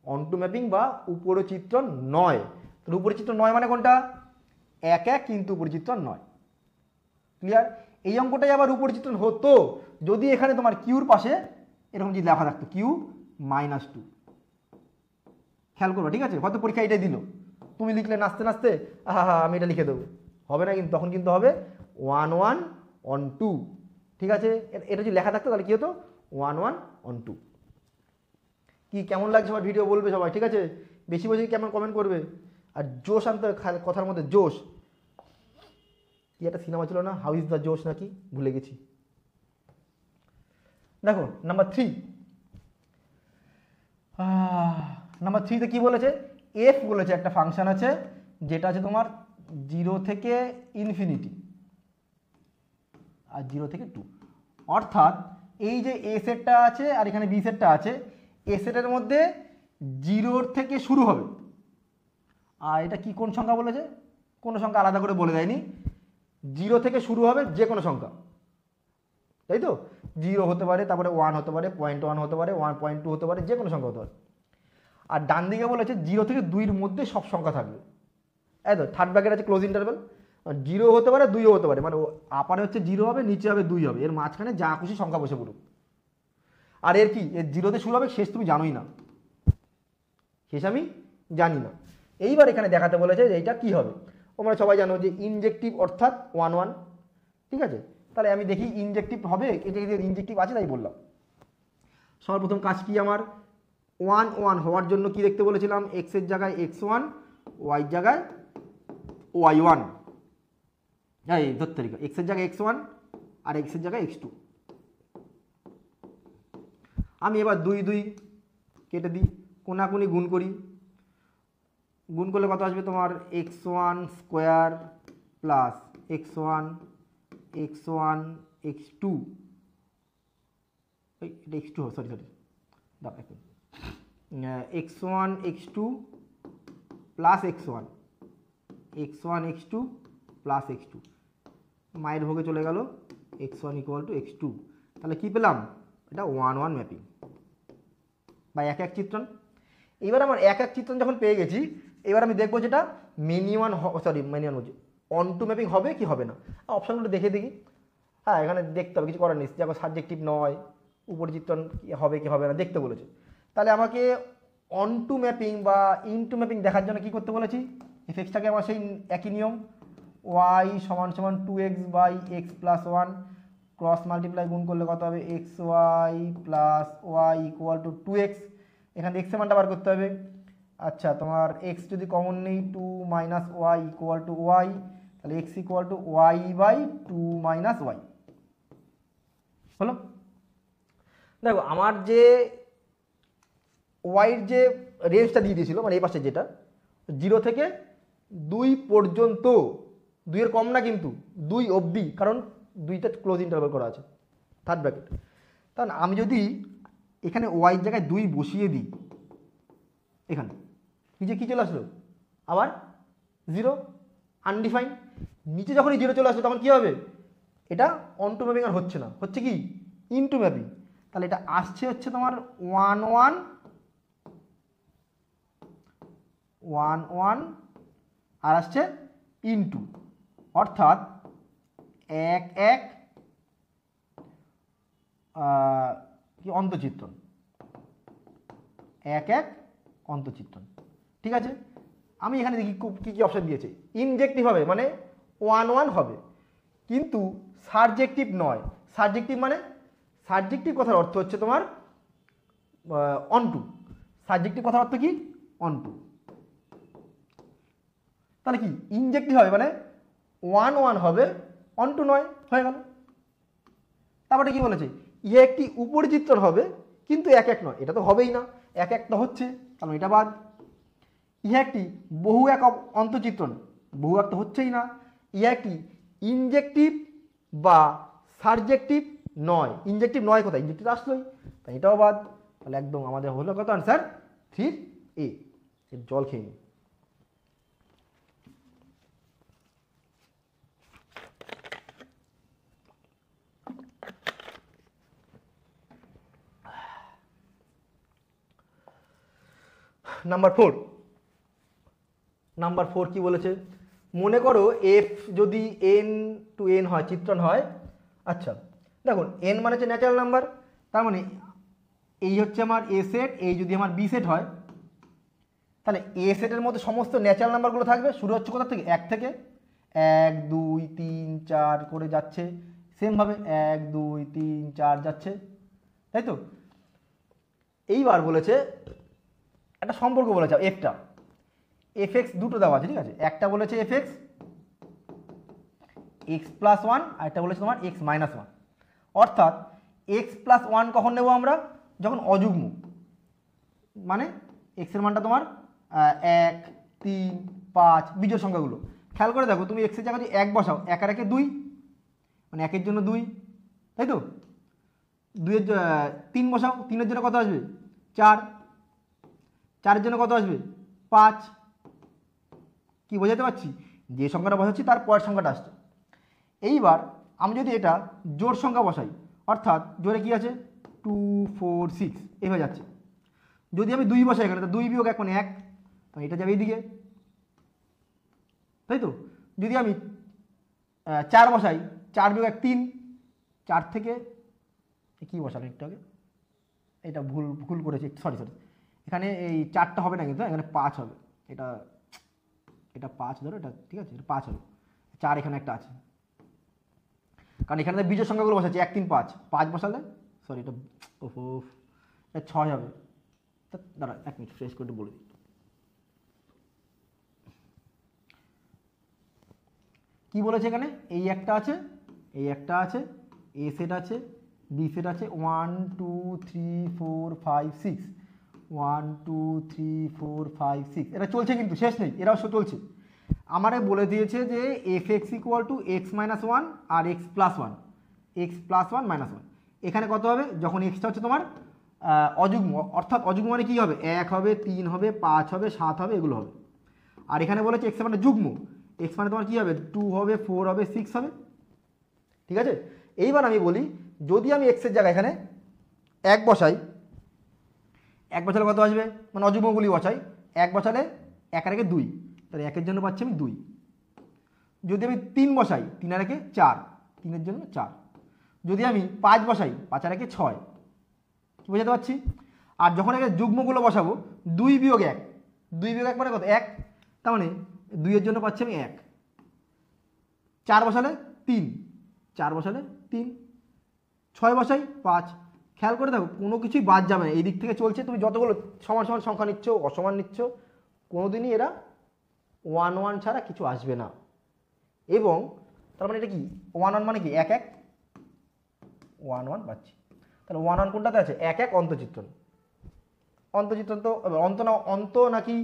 অনটু ম্যাপিং বা উপরচিত্রণ নয়, তাহলে উপরচিত্রণ নয় মানে কোনটা 1 1 কিন্তু উপরচিত্রণ নয়, ক্লিয়ার। এই অঙ্কটাই আবার উপরচিত্রণ হতো যদি এখানে তোমার কিউর পাশে এরকম যদি লেখা থাকতো কিউ মাইনাস 2, খেয়াল করো ঠিক আছে, হয়তো পরীক্ষা এটাই দিল, তুমি লিখলে নাচতে নাচতে আহা আমি এটা লিখে দেবো, হবে না, কিন্তু তখন কিন্তু হবে 1 1 on 2, ঠিক আছে, এটা যদি লেখা থাকতো তাহলে কি হতো 1 1 on 2। কি কেমন লাগছে আমার ভিডিও বলবে সবাই, ঠিক আছে, বেশি বেশি কেমন কমেন্ট করবে, আর জোশ আনতে কথার মধ্যে জোশ, কি একটা সিনেমা ছিল না হাউ ইজ দ্য জোশ নাকি ভুলে গেছি। দেখো নাম্বার 3, নাম্বার 3তে কি বলেছে এফ বলেছে একটা ফাংশন আছে যেটা আছে তোমার 0 থেকে ইনফিনিটি আর 0 থেকে 2, অর্থাৎ এই যে এ সেটটা আছে আর এখানে বি সেটটা আছে, এ সেটের মধ্যে 0 থেকে শুরু হবে। আর এটা কি কোন সংখ্যা বলেছে, কোনো সংখ্যা আলাদা করে বলে দেয়নি, 0 থেকে শুরু হবে যে কোনো সংখ্যা, তাই তো? 0 হতে পারে, তারপরে 1 হতে পারে, 0.1 হতে পারে, 1.2 হতে পারে, যে কোনো সংখ্যা হতে পারে। আর ডান দিকে বলেছে 0 থেকে 2-এর মধ্যে সব সংখ্যা থাকবে, এই তো থার্ড ব্র্যাকেট আছে ক্লোজ ইন্টারভ্যাল, 0 হতে পারে 2ও হতে পারে, মানে আপারে হচ্ছে 0 হবে, নিচে হবে 2 হবে, এর মাঝখানে যা খুশি সংখ্যা বসে পড়ুক। আর এর কি, এর 0-তে শুরু হবে, শেষ তুমি জানোই না, শেষ আমি জানি না। এইবার এখানে দেখাতে বলেছে যে এইটা কি হবে। তোমরা সবাই জানো যে ইনজেক্টিভ অর্থাৎ 1 1, ঠিক আছে? তাহলে আমি দেখি ইনজেক্টিভ হবে, এটা ইনজেক্টিভ আছে তাই বললাম। সর্বপ্রথম কাজ কি আমার, 1 1 হওয়ার জন্য কি দেখতে বলেছিলাম, x এর জায়গায় x1, y এর জায়গায় y1, এই ধরতে পারি x এর জায়গায় x1 আর x এর জায়গায় x2। আমি এবার 2 2 কেটে দিই, কোনাকুনি গুণ করি, গুণ করলে কত আসবে তোমার, x1 square plus x1 x1 x2, এটা x2, সরি দাঁড়া এখন, x1 x2 plus x1 x1 x2 plus x2, মায়ের ভোগে চলে গেল x1 ইকুয়াল টু x2। তাহলে কি পেলাম, এটা 1 1 ম্যাপিং বা এক এক চিত্রণ। এবার আমার এক এক চিত্রণ যখন পেয়ে গেছি, এবার আমি দেখবো যেটা মেনি ওয়ান বলছি অন টু ম্যাপিং হবে কি হবে না। অপশানগুলো দেখে দেখি, হ্যাঁ এখানে দেখতে হবে, কিছু করার নেই, যখন সাবজেক্টিভ নয় উপর চিত্রণ হবে কি হবে না দেখতে বলেছে। তাহলে আমাকে অন টু ম্যাপিং বা ইন টু ম্যাপিং দেখার জন্য কি করতে বলেছি, এফএক্সটাকে আমার সেই একই নিয়ম, y সমান সমান 2x by x plus 1 cross multiply গুণ করলে কত হবে, x y plus y equal to 2x, এখানে x এর মানটা বার করতে হবে। আচ্ছা তোমার x যদি কমন নেই, 2 minus y equal to y, তাহলে x equal to y by 2 minus y হলো। দেখো আমার যে ওয়াইয়ের যে রেঞ্জটা দিয়ে দিয়েছিল, মানে এই পাশে যেটা 0 থেকে 2 পর্যন্ত, 2 এর কম না কিন্তু 2 অবধি, কারণ 2টা ক্লোজ ইন্টারভ্যাল করা আছে থার্ড ব্র্যাকেট। তাহলে আমি যদি এখানে ওয়াইয়ের জায়গায় 2 বসিয়ে দিই, এখানে নিচে কী চলে আসলো, আবার 0 আনডিফাইন্ড। নিচে যখনই 0 চলে আসলো তখন কী হবে, এটা অন টু ম্যাপিং আর হচ্ছে না, হচ্ছে কি ইন টু ম্যাপিং। তাহলে এটা আসছে হচ্ছে তোমার 1 1 1 1 আর আসছে ইনটু, অর্থাৎ 1 1 কি অন্তচিত্রণ, 1 1 অন্তচিত্রণ। ঠিক আছে, আমি এখানে দেখি কী কী অপশান দিয়েছে। ইনজেক্টিভ হবে মানে 1 1 হবে, কিন্তু সাবজেক্টিভ নয়। সাবজেক্টিভ মানে, সাবজেক্টিভ কথার অর্থ হচ্ছে তোমার অন টু, সাবজেক্টিভ কথার অর্থ কি অন টু। তাহলে কি ইনজেক্টিভ হবে মানে 1 1 হবে, অন টু নয়, হয়ে গেল। তারপরে কি বলেছে, ইয়ে একটি উপরিচিত্রণ হবে কিন্তু 1 1 নয়, এটা তো হবেই না, 1 1 তো হচ্ছে, কারণ এটা বাদ। ইহা একটি বহু এক অন্তচিত্রণ, বহু এক তো হচ্ছেই না। ইহা একটি ইনজেক্টিভ বা সাবজেক্টিভ নয়, ইনজেক্টিভ নয় কোথায়, ইনজেক্টিভ আসলোই, তাই এটাও বাদ। তাহলে একদম আমাদের হলো কত আনসার 3A। এর জল খেয়ে নিই। নাম্বার 4 কি বলেছে, মনে করো এফ যদি n টু n হয়, চিত্রণ হয়। আচ্ছা দেখুন n মানে হচ্ছে ন্যাচারাল নাম্বার, তার মানে এই হচ্ছে আমার এ সেট, এই যদি আমার বি সেট হয়, তাহলে এ সেটের মধ্যে সমস্ত ন্যাচারাল নাম্বারগুলো থাকবে, শুরু হচ্ছে কোথা থেকে, 1 থেকে, 1 2 3 4 করে যাচ্ছে, সেমভাবে 1 2 3 4 যাচ্ছে, তাই তো। এইবার বলেছে একটা সম্পর্ক বলেছে, এফটা এফএক্স দুটো দেওয়া আছে, ঠিক আছে। একটা বলেছে এফএক্স এক্স প্লাস 1 আর একটা বলেছে তোমার এক্স মাইনাস 1, অর্থাৎ এক্স প্লাস 1 কখন নেব আমরা, যখন অযুগ্ম, মানে এক্সের মানটা তোমার 1 3 5 বিজোড় সংখ্যাগুলো খেয়াল করে দেখো, তুমি এক্সের জায়গায় যদি 1 বসাও, 1 আর 1 2, মানে 1 এর জন্য 2, তাই তো? 2 এর 3 বসাও, 3 এর জন্য কত আসবে? 4, 4 এর জন্য কত আসবে? 5। কি বোঝাতে পারছি? যে সংখ্যাটা বসাচ্ছি তার পরের সংখ্যাটা আসছে। এইবার আমি যদি এটা জোড় সংখ্যা বসাই, অর্থাৎ জোড়ে কি আছে? 2 4 6 এভাবে যাচ্ছে। যদি আমি 2 বসাই এখানে, তো 2 বিয়োগ 1 মানে 1, তো এটা যাবে এইদিকে, তাই তো? যদি আমি 4 বসাই, 4 বিয়োগ 1 3, 4 থেকে কি বসালাম একটু আগে, এটা ভুল করেছি, সরি, এখানে এই 4টা হবে না কিন্তু, এখানে 5 হবে। এটা 5 ধরো, এটা ঠিক আছে, এটা 5 হবে, 4 এখানে একটা আছে, কারণ এখানে বিজোড় সংখ্যাগুলো বসাচ্ছি 1 3 5, 5 বসালে, সরি এটা ওহো, এটা 6 হবে। দাঁড়া 1 মিনিট ফ্রেশ করে বলে দিই। কি বলেছে এখানে? এই একটা আছে, এই একটা আছে, এ সেট আছে, বি সেট আছে, 1 2 3 4 5 6, 1 2 3 4 5 6, এটা চলছে কিন্তু শেষ নেই, এরাও চলছে। আমারে বলে দিয়েছে যে f x equal to x minus 1 আর x plus 1, x plus 1 minus 1। এখানে কত হবে? যখন এক্সটা হচ্ছে তোমার অযুগ্ম, অর্থাৎ অযুগ্ম মানে কী হবে? 1 হবে, 3 হবে, 5 হবে, 7 হবে, এগুলো হবে। আর এখানে বলেছে এক্স মানে যুগ্ম, এক্স মানে তোমার কী হবে? 2 হবে, 4 হবে, 6 হবে, ঠিক আছে? এইবার আমি বলি, যদি আমি এক্সের জায়গায় এখানে 1 বসাই, 1 বসালে কত আসবে? মানে অযুগ্মগুলি বসাই, 1 বসালে 1 আর 2, তাহলে 1 এর জন্য পাচ্ছি আমি 2। যদি আমি 3 বসাই, 3 আর 4, 3 এর জন্য 4। যদি আমি 5 বসাই, 5 আর 6, কি বোঝাতে পারছি? আর যখন এখানে যুগ্মগুলো বসাবো, 2 বিয়োগ 1, 2 বিয়োগ 1 মানে কত? 1, তার মানে 2 এর জন্য পাচ্ছি আমি 1। 4 বসালে 3, 4 বসালে 3, 6 বসাই 5। খেয়াল করে দেখো, কোনো কিছুই বাদ যাবে না, এই দিক থেকে চলছে। তুমি যতগুলো সমান সমান সংখ্যা নিচ্ছ, অসমান নিচ্ছ, কোনোদিনই এরা 1 1 ছাড়া কিছু আসবে না। এবং তার মানে এটা কি? 1 1 মানে কি? 1 1, 1 1 পাচ্ছি। তাহলে 1 1 কোনটাতে আছে? 1 1 অন্তচিত্রণ। অন্তচিত্রণ তো অন্ত নাকি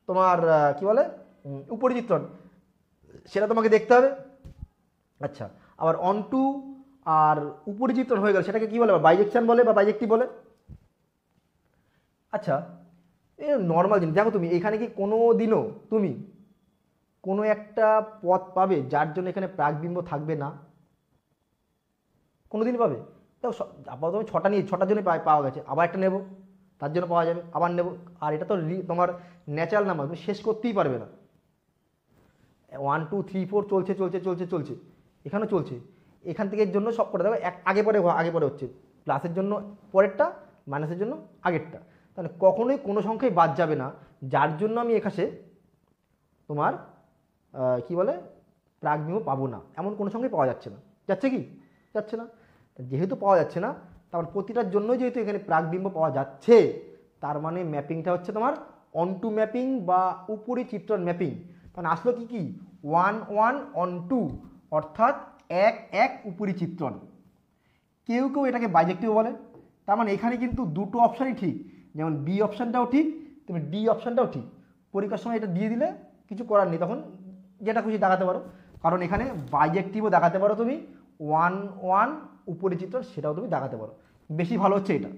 তোমার কি বলে উপরিচিত্রণ, সেটা তোমাকে দেখতে হবে। আচ্ছা, আবার অন্টু আর উপরিচিত্রণ হয়ে গেল, সেটাকে কি বলে? বাইজেকশন বলে বা বাইজেক্টিভ বলে। আচ্ছা, এ নর্মাল জিনিস। দেখো তুমি এখানে কি কোনো দিনও তুমি কোনো একটা পথ পাবে যার জন্য এখানে প্রাকবিম্ব থাকবে না? কোনো দিন পাবে? দেখো আপাতত আমি 6টা নিয়ে, 6টার জন্য পাওয়া গেছে, আবার একটা নেব, তার জন্য পাওয়া যাবে, আবার নেব। আর এটা তো তোমার ন্যাচারাল নাম্বার, তুমি শেষ করতেই পারবে না। 1 2 3 4 চলছে চলছে চলছে চলছে, এখানেও চলছে। এখান থেকে জন্য সব করে দেবে আগে পরে হচ্ছে, প্লাসের জন্য পরেরটা, মাইনাসের জন্য আগেরটা। তাহলে কখনোই কোনো সংখ্যাই বাদ যাবে না যার জন্য আমি এখানে তোমার কি বলে প্রাকবিম্ব পাবো না, এমন কোনো সংখ্যাই পাওয়া যাচ্ছে না। যাচ্ছে কি? যাচ্ছে না। যেহেতু পাওয়া যাচ্ছে না, তার প্রতিটার জন্যই যেহেতু এখানে প্রাকবিম্ব পাওয়া যাচ্ছে, তার মানে ম্যাপিংটা হচ্ছে তোমার অনটু ম্যাপিং বা উপরিচিত্রণ ম্যাপিং। মানে আসলো কি কি? 1 1 অনটু, অর্থাৎ 1 1 উপরিচিত্রণ। কেউ কেউ এটাকে বাইজেক্টিভ বলে। তার মানে এখানে কিন্তু দুটো অপশানই ঠিক, যেমন বি অপশানটাও ঠিক, তুমি ডি অপশানটাও ঠিক। পরীক্ষার সময় এটা দিয়ে দিলে কিছু করার নেই, তখন যেটা খুশি দেখাতে পারো, কারণ এখানে বাইজেক্টিভও দেখাতে পারো তুমি, 1 1 উপরিচিত্রণ সেটাও তুমি দেখাতে পারো। বেশি ভালো হচ্ছে এটা,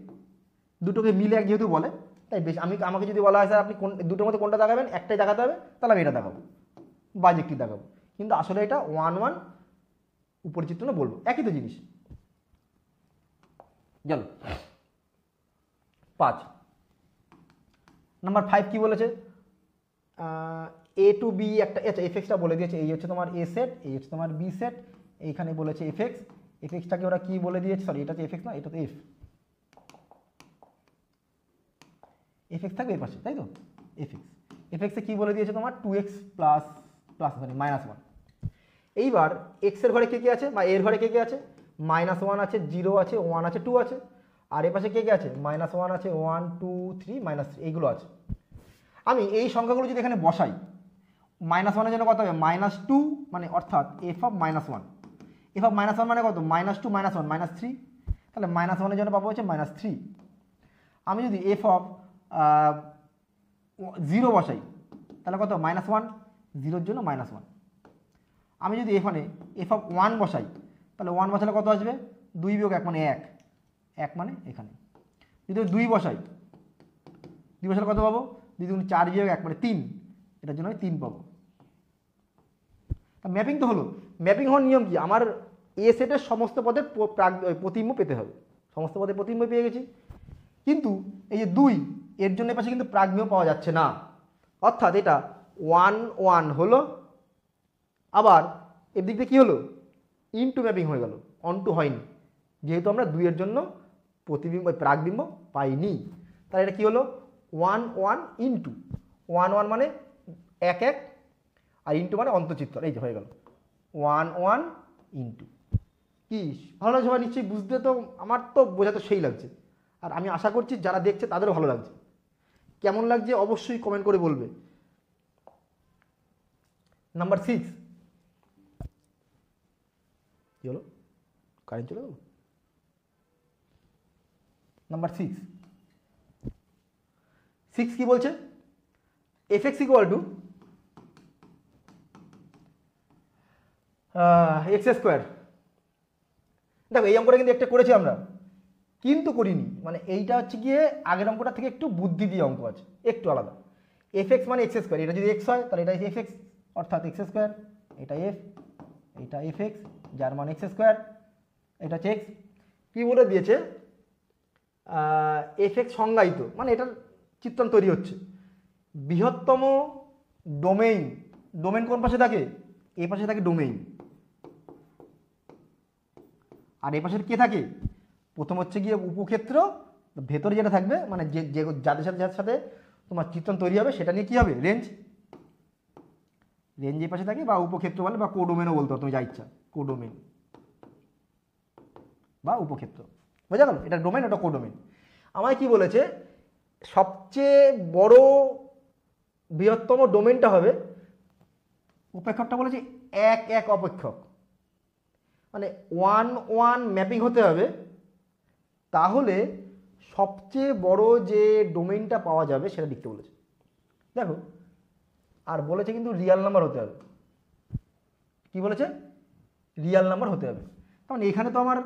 দুটোকে মিলে এক যেহেতু বলে, তাই বেশি। আমাকে যদি বলা হয় স্যার আপনি দুটোর মধ্যে কোনটা দেখাবেন, একটাই দেখাতে হবে, তাহলে আমি এটা দেখাবো, বাইজেক্টিভ দেখাবো। কিন্তু আসলে এটা 1 1 উপরিচিত্রণ বলবো, একই তো জিনিস। চলো 5 নাম্বার 5 কি বলেছে? এ টু বি একটা, আচ্ছা এফএক্সটা বলে দিয়েছে, এই হচ্ছে তোমার এ সেট, এই হচ্ছে তোমার বি সেট, এইখানে বলেছে এফএক্স। এফএক্সটাকে ওরা কি বলে দিয়েছে? সরি, এটা তো এফএক্স না, এটা তো এফএক্স থাকবে এই পাশে, তাই তো? এফএক্সে কি বলে দিয়েছে তোমার? 2x plus sorry -1। এইবার এক্সের ঘরে কে কে আছে, বা এর ঘরে কে কে আছে? -1 আছে, 0 আছে, 1 আছে, 2 আছে। আর এ পাশে কে কে আছে? -1 আছে, 1 2 3 -3, এইগুলো আছে। আমি এই সংখ্যাগুলো যদি এখানে বসাই, -1 এর জন্য কত হবে? -2, মানে অর্থাৎ এফ অফ -1। এফ অফ -1 মানে কত? -2 -1 -3, তাহলে -1 এর জন্য পাবো হচ্ছে -3। আমি যদি এফ অফ জিরো বসাই তাহলে কত -1, জিরোর জন্য -1। আমি যদি এখানে f(1) বসাই তাহলে 1 বসালে কত আসবে, 2 বিয়োগ 1 মানে 1, 1 মানে এখানে। যদি 2 বসাই, 2 বসালে কত পাবো, 2 দুগুণ 4 বিয়োগ 1 মানে 3, এটার জন্য আমি 3 পাবো। তা ম্যাপিং তো হলো। ম্যাপিং হওয়ার নিয়ম কি, আমার এ সেটের সমস্ত পদের প্রতিবিম্ব পেতে হবে। সমস্ত পদের প্রতিবিম্ব পেয়ে গেছি, কিন্তু এই যে 2 এর জন্য পাশে কিন্তু প্রাগবিম্ব পাওয়া যাচ্ছে না, অর্থাৎ এটা 1 1 হলো, আবার এর দিক দিয়ে কী হলো, ইনটু ম্যাপিং হয়ে গেল, অনটু হয়নি, যেহেতু আমরা 2 এর জন্য প্রতিবিম্ব প্রাগবিম্ব পাইনি। তাহলে এটা কী হলো, 1 1 ইনটু 1 1 মানে 1 1, আর ইনটু মানে অন্তচিত্র, এই যে হয়ে গেল 1 1 ইনটু। কি ভালো লাগছে সবাই নিশ্চয়ই বুঝতে, তো আমার তো বোঝাতে সেই লাগছে, আর আমি আশা করছি যারা দেখছে তাদেরও ভালো লাগছে। কেমন লাগছে অবশ্যই কমেন্ট করে বলবে। নাম্বার 6 কি হলো, কারেন্ট চলে গেল। নাম্বার 6 কি বলছে, fx equal to X square. দেখো এই অঙ্কটা কিন্তু একটা করেছি আমরা, কিন্তু করিনি, মানে এইটা হচ্ছে গিয়ে আগের অঙ্কটা থেকে একটু বুদ্ধি দিয়ে অঙ্ক আছে, একটু আলাদা। fx মানে এক্স স্কোয়ার, এটা যদি এক্স হয় তাহলে এটা fx, অর্থাৎ এক্স স্কোয়ার, এটা এটা fx, যার মান এক্স স্কোয়ার, এটা হচ্ছে এক্স। কী বলে দিয়েছে, fx সংজ্ঞায়িত, মানে এটার চিত্রণ তৈরি হচ্ছে, বৃহত্তম ডোমেইন। ডোমেইন কোন পাশে থাকে, এই পাশে থাকে ডোমেইন, আর এই পাশের কে থাকে, প্রথম হচ্ছে গিয়ে উপক্ষেত্র, ভেতরে যেটা থাকবে মানে যে যাদের সাথে তোমার চিত্রণ তৈরি হবে সেটা নিয়ে কী হবে, রেঞ্জ। রেঞ্জ এই পাশে থাকে, বা উপক্ষেত্র বলে, বা কোডোমেনও বলতে হবে, তুমি যা ইচ্ছা, কোডোমেন বা উপক্ষেত্র, বোঝা গেল, এটা ডোমেন, ওটা কোডোমেন। আমায় কি বলেছে, সবচেয়ে বড় বৃহত্তম ডোমেনটা হবে, উপেক্ষকটা বলেছে 1 1 অপেক্ষক, মানে 1 1 ম্যাপিং হতে হবে, তাহলে সবচেয়ে বড় যে ডোমেইনটা পাওয়া যাবে সেটা লিখতে বলেছে। দেখো, আর বলেছে কিন্তু রিয়াল নাম্বার হতে হবে। কি বলেছে, রিয়াল নাম্বার হতে হবে। কারণ এখানে তো আমার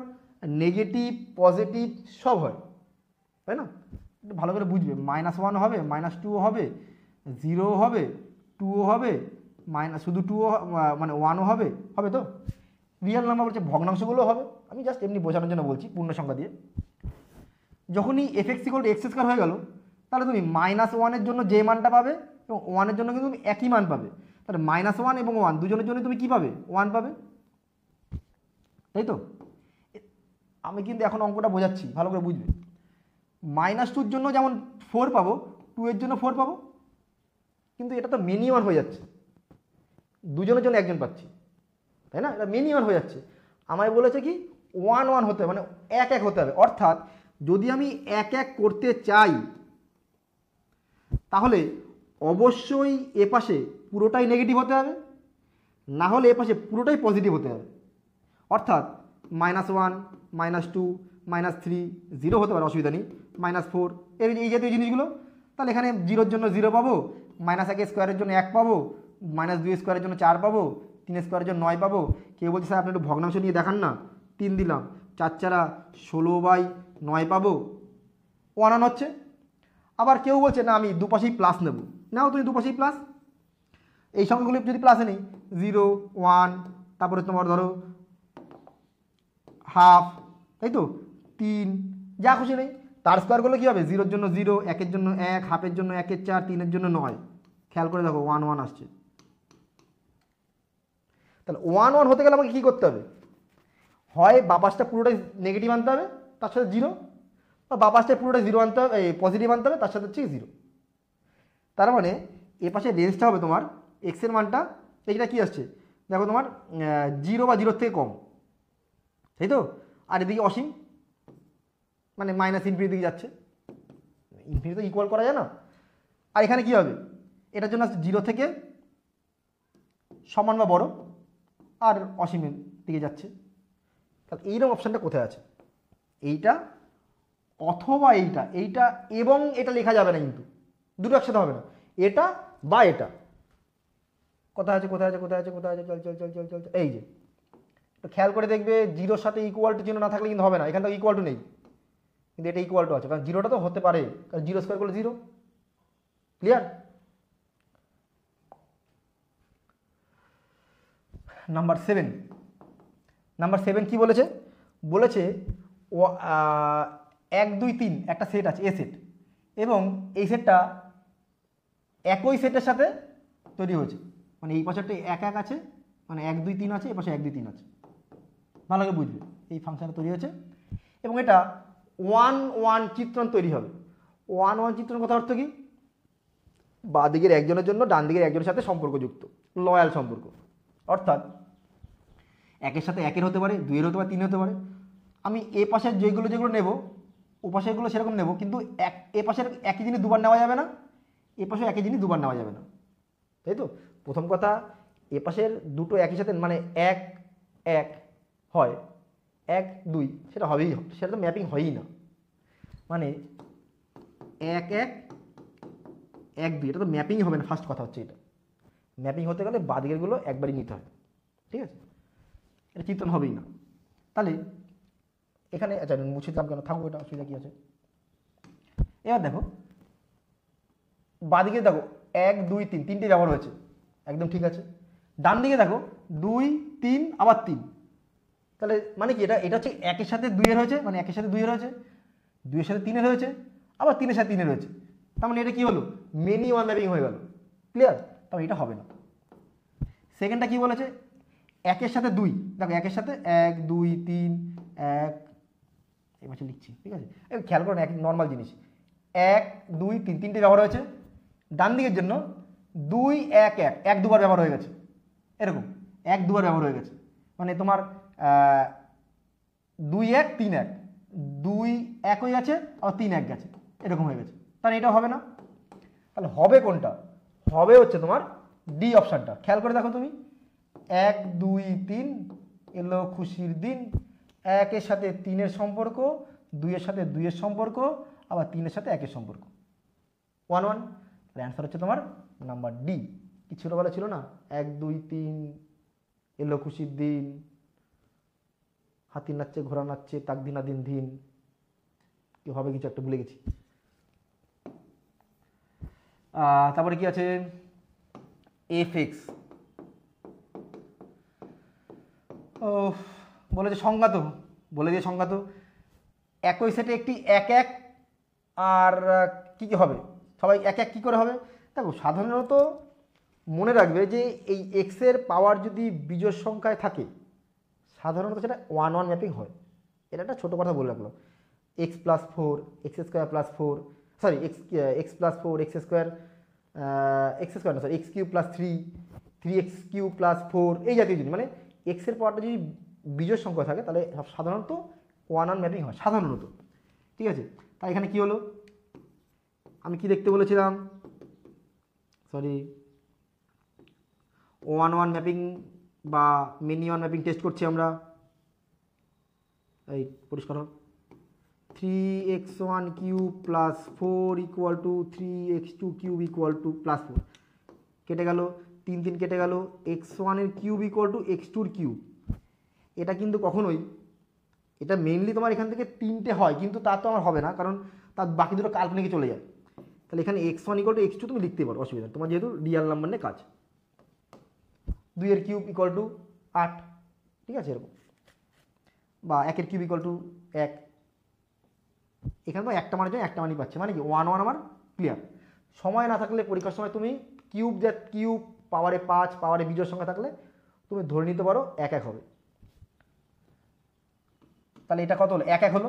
নেগেটিভ পজিটিভ সব হয়, তাই না, একটু ভালো করে বুঝবে। -1 হবে, -2 হবে, 0 হবে, 2 হবে, শুধু 2 মানে 1ও হবে, হবে তো। রিয়াল নাম্বার বলছে ভগ্নাংশগুলো হবে, আমি জাস্ট এমনি বোঝানোর জন্য বলছি পূর্ণ সংখ্যা দিয়ে। যখনই fx equal to X square হয়ে গেল, তাহলে তুমি -1 জন্য যে মানটা পাবে এবং 1 জন্য কিন্তু তুমি একই মান পাবে, তাহলে -1 এবং 1 দুজনের জন্য তুমি কি পাবে, 1 পাবে, তাই তো। আমি কিন্তু এখন অঙ্কটা বোঝাচ্ছি, ভালো করে বুঝবে। -2 জন্য যেমন 4 পাবো, 2 এর জন্য 4 পাবো, কিন্তু এটা তো মিনিমাম হয়ে যাচ্ছে, দুজনের জন্য একজন পাচ্ছি, তাই না, এটা মিনিমাম হয়ে যাচ্ছে। আমায় বলেছে কি 1 1 হতে হবে, মানে 1 1 হতে হবে, অর্থাৎ যদি আমি 1 1 করতে চাই তাহলে অবশ্যই এপাশে পুরোটাই নেগেটিভ হতে হবে, না হলে এপাশে পুরোটাই পজিটিভ হতে হবে, অর্থাৎ -1 -2 -3 0 হতে পারে, অসুবিধা নেই, -4 এই জাতীয় জিনিসগুলো। তাহলে এখানে 0-র জন্য 0 পাবো, -1 স্কোয়ারের জন্য 1 পাবো, -2 স্কোয়ারের জন্য 4 পাবো, 3 স্কোয়ারের জন্য 9 পাবো। কেউ বলছে স্যার আপনি একটু ভগ্নাংশ নিয়ে দেখান না, 3 দিলাম, 4 4 16/9 পাবো, 1 হচ্ছে। আবার কেউ বলছে না আমি দুপাশেই প্লাস নেব, নাও তুমি দুপাশেই প্লাস, এই সংখ্যাগুলি যদি প্লাসে নেই 0 1, তারপরে তোমার ধরো হাফ, তাই তো 3, যা খুশি নেই, তার স্কোয়ার করলে কী হবে, 0-র জন্য 0, 1-এর জন্য 1, হাফের জন্য 1-এর 4, 3-এর জন্য 9, খেয়াল করে দেখো 1 1 আসছে। তাহলে 1 1 হতে গেলে আমাকে কী করতে হবে, হয় বাপাসটা পুরোটাই নেগেটিভ আনতে হবে তার সাথে 0, বা বাপাসটা পুরোটাই 0 আনতে হবে, পজিটিভ আনতে হবে তার সাথে হচ্ছে 0। তার মানে এ পাশে রেঞ্জটা হবে তোমার এক্সের মানটা, এইটা কী আসছে দেখো তোমার 0 বা 0-র থেকে কম, তাই তো। আর এদিকে অসীম, মানে -ইনফিনিটি দিকে যাচ্ছে, ইনফিনিটি তো ইকুয়াল করা যায় না। আর এখানে কি হবে, এটার জন্য 0 থেকে সমান বা বড়, আর অসীমের দিকে যাচ্ছে। তাহলে এইরকম অপশানটা কোথায় আছে, এইটা অথবা এইটা, এইটা এবং এটা লেখা যাবে না, কিন্তু দুটো একসাথে হবে না, এটা বা এটা। কোথায় আছে কোথায় আছে কোথায় আছে কোথায় আছে, চল চল চল চল চল, এই যে তো খেয়াল করে দেখবে জিরোর সাথে ইকুয়াল টু চিহ্ন না থাকলে কিন্তু হবে না, এখান থেকে ইকুয়াল টু নেই কিন্তু এটা ইকুয়াল টু আছে, কারণ জিরোটা তো হতে পারে, কারণ জিরো স্কোয়ার করলে জিরো। ক্লিয়ার? নাম্বার 7, নাম্বার 7 কি বলেছে? বলেছে 1 2 3 একটা সেট আছে এ সেট, এবং এই সেটটা একই সেটের সাথে তৈরি হয়েছে, মানে এই পাশেরটা 1 1 আছে, মানে 1 2 3 আছে, এই পাশে 1 2 3 আছে। ভালো করে বুঝবে, এই ফাংশনটা তৈরি হয়েছে এবং এটা 1 1 চিত্রণ তৈরি হবে। 1 1 চিত্রণ কথা অর্থ কি? বাঁ দিকের একজনের জন্য ডান দিকের একজনের সাথে সম্পর্কযুক্ত, লয়াল সম্পর্ক। অর্থাৎ একের সাথে একের হতে পারে, দুইয়ের হতে পারে, তিনের হতে পারে। আমি এ পাশের যেগুলো যেগুলো নেব ও পাশেরগুলো সেরকম নেব, কিন্তু এ পাশের একই জিনিস দুবার নেওয়া যাবে না, এ পাশে একই জিনিস দুবার নেওয়া যাবে না, তাই তো? প্রথম কথা, এ পাশের দুটো একই সাথে মানে 1 1 হয়, 1 2 সেটা হবেই, সেটা তো ম্যাপিং হয়ই না, মানে 1 1 1 2 এটা তো ম্যাপিং হবে না। ফার্স্ট কথা হচ্ছে এটা, ম্যাপিং হতে গেলে বাঁ দিকেরগুলো একবারই নিতে হয়, ঠিক আছে? এটা চিত্রণ হবেই না। তাহলে এখানে আচ্ছা মুছে দিলাম কেন, থাকুক, এটা অসুবিধা কী আছে? এবার দেখো বাঁ দিকে দেখো 1 2 3 তিনটে ব্যবহার হয়েছে, একদম ঠিক আছে। ডান দিকে দেখো 2 3 আবার 3, তাহলে মানে কি? এটা হচ্ছে একের সাথে 2 এর হয়েছে, মানে একের সাথে 2 এর হয়েছে, 2 এর সাথে 3 এর হয়েছে, আবার 3 এর সাথে 3 এর হয়েছে, তার মানে এটা কি হলো? মেনি ওয়ান ম্যাপিং হয়ে গেল। ক্লিয়ার? তাহলে এটা হবে না। সেকেন্ডটা কি বলেছে? একের সাথে 2, দেখো একের সাথে 1 2 3 1, এই মাসে লিখছি, ঠিক আছে? খেয়াল করুন, এক নর্মাল জিনিস, 1 2 3 তিনটে ব্যবহার হয়েছে। ডান দিকের জন্য 2 1 1 1 দুবার ব্যবহার হয়ে গেছে, এরকম 1 দুবার ব্যবহার হয়ে গেছে, মানে তোমার 2 1 3 1, 2 1 হয়ে গেছে আর 3 1 গেছে, এরকম হয়ে গেছে। তাহলে এটা হবে না। তাহলে হবে কোনটা? হবে হচ্ছে তোমার ডি অপশানটা। খেয়াল করে দেখো তুমি, 1 2 3 এলো খুশির দিন, 1 এর সাথে 3 এর সম্পর্ক, 2 এর সাথে 2 এর সম্পর্ক, আবার 3 এর সাথে 1 এর সম্পর্ক, 1 1। তাহলে অ্যান্সার হচ্ছে তোমার নাম্বার ডি। কি ছোটোবেলা ছিল না, 1 2 3 এলো খুশির দিন, হাতি নাচছে ঘোড়া নাচছে তাক দিনা দিন দিন, কি হবে কিছু একটা ভুলে গেছি। তারপরে কি আছে? F x. ও বলেছে সংজ্ঞাত, বলে দিয়ে সংজ্ঞাত, একই সেটে একটি 1 1 আর কি কি হবে? সবাই 1 1 কী করে হবে? দেখো সাধারণত মনে রাখবে যে এই এক্সের পাওয়ার যদি বিজোড় সংখ্যায় থাকে সাধারণত সেটা 1 1 ম্যাপিং হয়। এটা একটা ছোটো কথা বলে রাখলো, x plus 4 x square plus 4, sorry x plus 4 x square না sorry x cube plus 3 3x cube plus 4, এই জাতীয় জিনিস, মানে এক্সের পাওয়ারটা যদি বিজোড় সংখ্যা থাকে তাহলে সাধারণত 1 1 ম্যাপিং হয় সাধারণত, ঠিক আছে? তাই এখানে কি হলো, আমি কি দেখতে বলেছিলাম, সরি 1 1 ম্যাপিং বা মেনি ওয়ান ম্যাপিং টেস্ট করছি আমরা। এই পরিষ্কার হোক, 3x1 cube plus 4 equal to 3x2 cube equal to plus 4, কেটে গেল 3 3 কেটে গেল, x1 এর কিউব ইকুয়াল টু x2 এর কিউব। এটা কিন্তু কখনোই, এটা মেইনলি তোমার এখান থেকে 3টে হয়, কিন্তু তা তো আমার হবে না, কারণ তার বাকি দুটো কাল্পনিকে চলে যায়। তাহলে এখানে x1 ইকুয়াল টু x2 তুমি লিখতে পারো, অসুবিধা তোমার যেহেতু রিয়াল নাম্বার নিয়ে কাজ। 2 এর কিউব ইকুয়াল টু 8, ঠিক আছে, এরকম, বা 1 এর কিউব ইকুয়াল টু 1, এখানে তো একটা মানের জন্য একটা মানই পাচ্ছে, মানে কি 1 1 আমার ক্লিয়ার। সময় না থাকলে পরীক্ষার সময় তুমি কিউব পাওয়ারে 5 পাওয়ারে বিজোড় সংখ্যা থাকলে তুমি ধরে নিতে পারো 1 1 হবে। তাহলে এটা কত হলো? 1 1 হলো,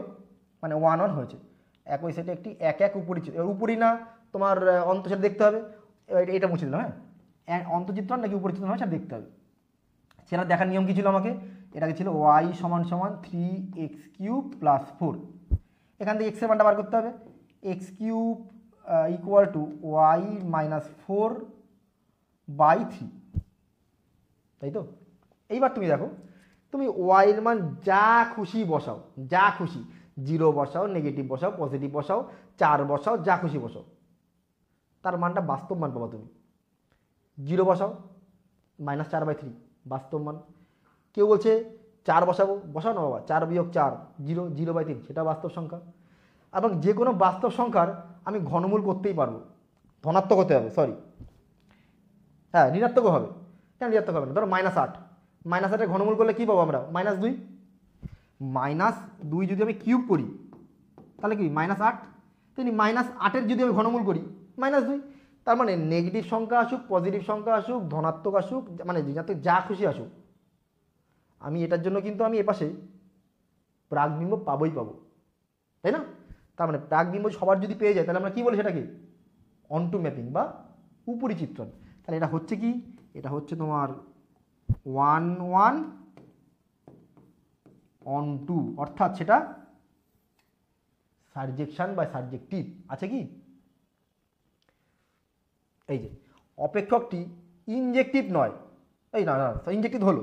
মানে 1 1 হয়েছে। একই সেটে একটি 1 1 উপরি না তোমার অন্তঃচিত্র দেখতে হবে, এটা মুছে দিলাম। হ্যাঁ, অন্তঃচিত্র নাকি উপরিচিত্র হয় সেটা দেখতে হবে। সেটা দেখার নিয়ম কী ছিল আমাকে? এটাকে ছিল y সমান সমান 3x কিউব প্লাস 4, এখান থেকে এক্সের মানটা বার করতে হবে, x cube equal to y minus 4/3, তাই তো? এইবার তুমি দেখো, তুমি ওয়াইয়ের মান যা খুশি বসাও, যা খুশি, 0 বসাও, নেগেটিভ বসাও, পজিটিভ বসাও, 4 বসাও, যা খুশি বসাও, তার মানটা বাস্তব মান পাবা তুমি। 0 বসাও, -4/3 বাস্তব মান। কেউ বলছে 4 বসাবো, বসাও না বাবা, 4 বিয়োগ 4 0, 0/3 সেটা বাস্তব সংখ্যা। এবং যে কোনো বাস্তব সংখ্যার আমি ঘনমূল করতেই পারবো, ধনাত্মক হতে হবে, সরি হ্যাঁ ঋণাত্মকও হবে, কেন ঋণাত্মক হবে না? ধরো -8, -8-এর ঘনমূল করলে কী পাবো আমরা? -2, -2 যদি আমি কিউব করি তাহলে কি -8, তেমনি -8-এর যদি আমি ঘনমূল করি -2। তার মানে নেগেটিভ সংখ্যা আসুক, পজিটিভ সংখ্যা আসুক, ধনাত্মক আসুক, মানে যাতে যা খুশি আসুক, আমি এটার জন্য কিন্তু আমি এপাশে প্রাকবিম্ব পাবোই পাবো, তাই না? তার মানে প্রাকবিম্ব সবার যদি পেয়ে যায় তাহলে আমরা কী বলি সেটাকে? অনটু ম্যাপিং বা উপরিচিত্রণ। তাহলে এটা হচ্ছে কি? এটা হচ্ছে তোমার 1 1 অনটু, অর্থাৎ সেটা সারজেকশন বা সাবজেক্টিভ আছে কি? এই যে অপেক্ষকটি ইনজেক্টিভ নয়, এই না ইনজেক্টিভ হলো,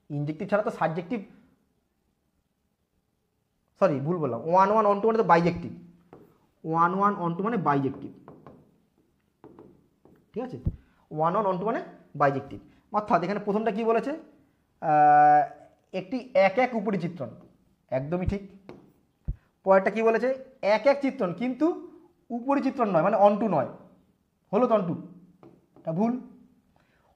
ইনজেক্টিভ ছাড়া তো সাবজেক্টিভ, সরি ভুল বললাম, 1 1 অনটু মানে তো বাইজেক্টিভ, 1 1 অনটু মানে বাইজেক্টিভ, ঠিক আছে? 1 1 অনটু মানে বাইজেক্টিভ। অর্থাৎ এখানে প্রথমটা কি বলেছে? একটি এক এক উপরি চিত্রণ, একদমই ঠিক। পরেরটা কি বলেছে? এক এক চিত্রণ কিন্তু উপরি চিত্রণ নয়, মানে অনটু নয়, হলো তো অনটু, এটা ভুল।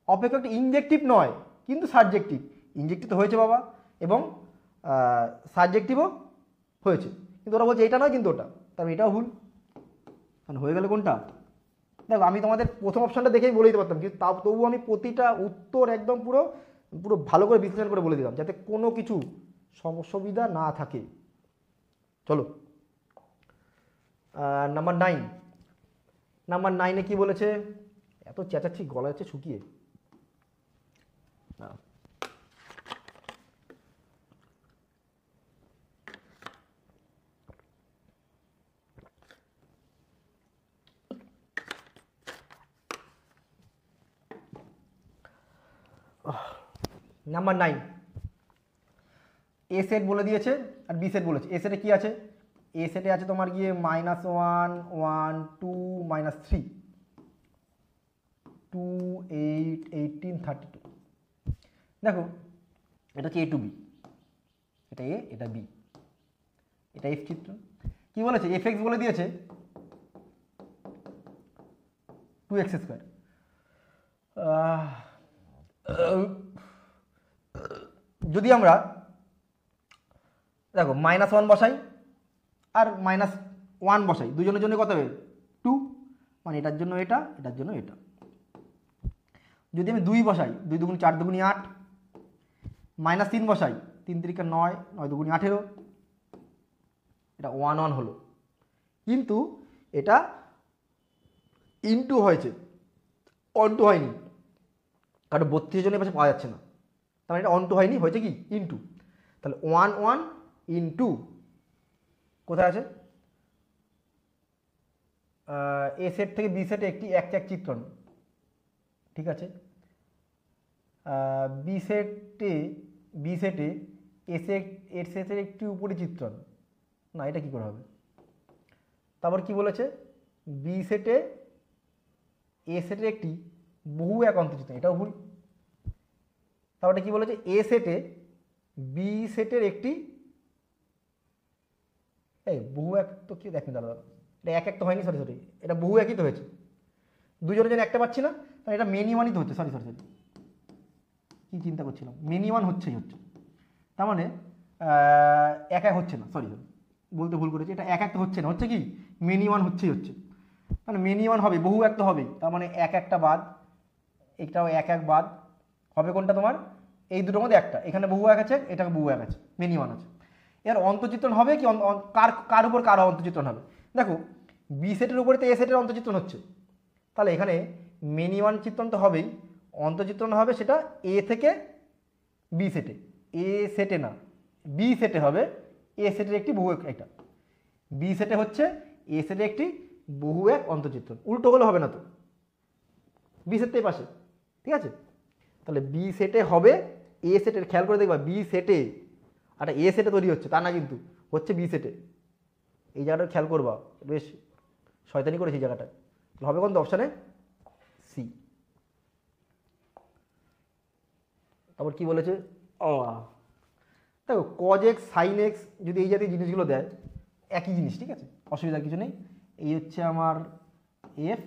অপেক্ষকটি ইনজেক্টিভ নয় কিন্তু সাবজেক্টিভ, ইনজেক্টিভ তো হয়েছে বাবা, এবং সাবজেক্টিভও হয়েছে, কিন্তু ওরা বলছে এটা নয় কিন্তু ওটা, তবে এটাও ভুল। মানে হয়ে গেল কোনটা? দেখো আমি তোমাদের প্রথম অপশানটা দেখেই বলে দিতে পারতাম, কিন্তু তাও তবুও আমি প্রতিটা উত্তর একদম পুরো পুরো ভালো করে বিশ্লেষণ করে বলে দিলাম, যাতে কোনো কিছু অসুবিধা না থাকে। চলো নাম্বার 9, নাম্বার 9-এ কি বলেছে? এত চেঁচাচ্ছি, গলা যাচ্ছে শুকিয়ে। নাম্বার 9, এ সেট বলে দিয়েছে আর বি সেট বলেছে। এ সেটে কি আছে? এ সেটে আছে তোমার গিয়ে -1 1 2 -3 2 8 18 32। দেখো এটা হচ্ছে এ টু বি, এটা এ এটা বি, এটা এফ চিত্র। কি বলেছে? এফ এক্স বলে দিয়েছে 2x²। যদি আমরা দেখো -1 বসাই আর -1 বসাই, দুজনের জন্য কত হবে? 2, মানে এটার জন্য এটা, এটার জন্য এটা। যদি আমি 2 বসাই, 2 দুগুণ 4 দুগুণি 8, -3 বসাই, 3 3 9, 9 দুগুণি 18, এটা 1 1 হলো, কিন্তু এটা ইনটু হয়েছে, অনটু হয়নি, কারণ 32 জনের পাশে পাওয়া যাচ্ছে না, তার মানে এটা অনটু হয়নি, হয়েছে কি ইনটু। তাহলে 1 1 ইনটু কোথায় আছে? এ সেট থেকে বি সেটে একটি এক এক চিত্রণ, ঠিক আছে? বি সেটে এর সেটের একটি উপরি চিত্রণ, না এটা কি করে হবে? তারপর কি বলেছে? বি সেটে এ সেটের একটি বহু এক অন্তর্চিত্রণ, এটাও ভুল। তারপরে কি বলেছে? এ সেটে বি সেটের একটি, এই বহু এক তো কি দেখেন দাদা, এটা এক এক তো হয়নি, সরি এটা বহু একই তো হয়েছে, দুজনের জন্য একটা পাচ্ছি না, তাহলে এটা মেনি ওয়ানই তো হচ্ছে, সরি কি চিন্তা করছিলাম, মেনি ওয়ান হচ্ছে, তার মানে এক এক হচ্ছে না, সরি বলতে ভুল করেছি, এটা এক এক তো হচ্ছে না, হচ্ছে কি মেনি ওয়ান হচ্ছে, মানে মেনি ওয়ান হবে, বহু এক তো হবেই, তার মানে এক একটা বাদ, এটাও এক এক বাদ হবে, কোনটা তোমার? এই দুটোর মধ্যে একটা, এখানে বহু এক আছে, এটা বহু এক আছে, মেনি ওয়ান আছে। এর অন্তর্চিত্রণ হবে কি? কার উপর কার অন্তর্চিত্রণ হবে? দেখো বি সেটের উপরে তো এ সেটের অন্তর্চিত্রণ হচ্ছে, তাহলে এখানে মেনি ওয়ান চিত্রণ তো হবেই, অন্তর্চিত্রণ হবে সেটা এ থেকে বি সেটে, এ সেটে না বি সেটে হবে, এ সেটের একটি বহু এক, এটা বি সেটে হচ্ছে এ সেটে একটি বহু এক অন্তর্চিত্রণ, উল্টো হলে হবে না তো, বি সেটের পাশে, ঠিক আছে? তাহলে বি সেটে হবে এ সেটের, খেয়াল করে দেখবা বি সেটে, একটা এ সেটে তৈরি হচ্ছে তা না, কিন্তু হচ্ছে বি সেটে, এই জায়গাটা খেয়াল করবা, বেশ শয়তানি করেছে এই জায়গাটায়, হবে কোন অপশানে সি। তারপর কি বলেছে, দেখো কজ এক্স সাইন এক্স যদি এই জাতীয় জিনিসগুলো দেয় একই জিনিস, ঠিক আছে, অসুবিধার কিছু নেই। এই হচ্ছে আমার এফ,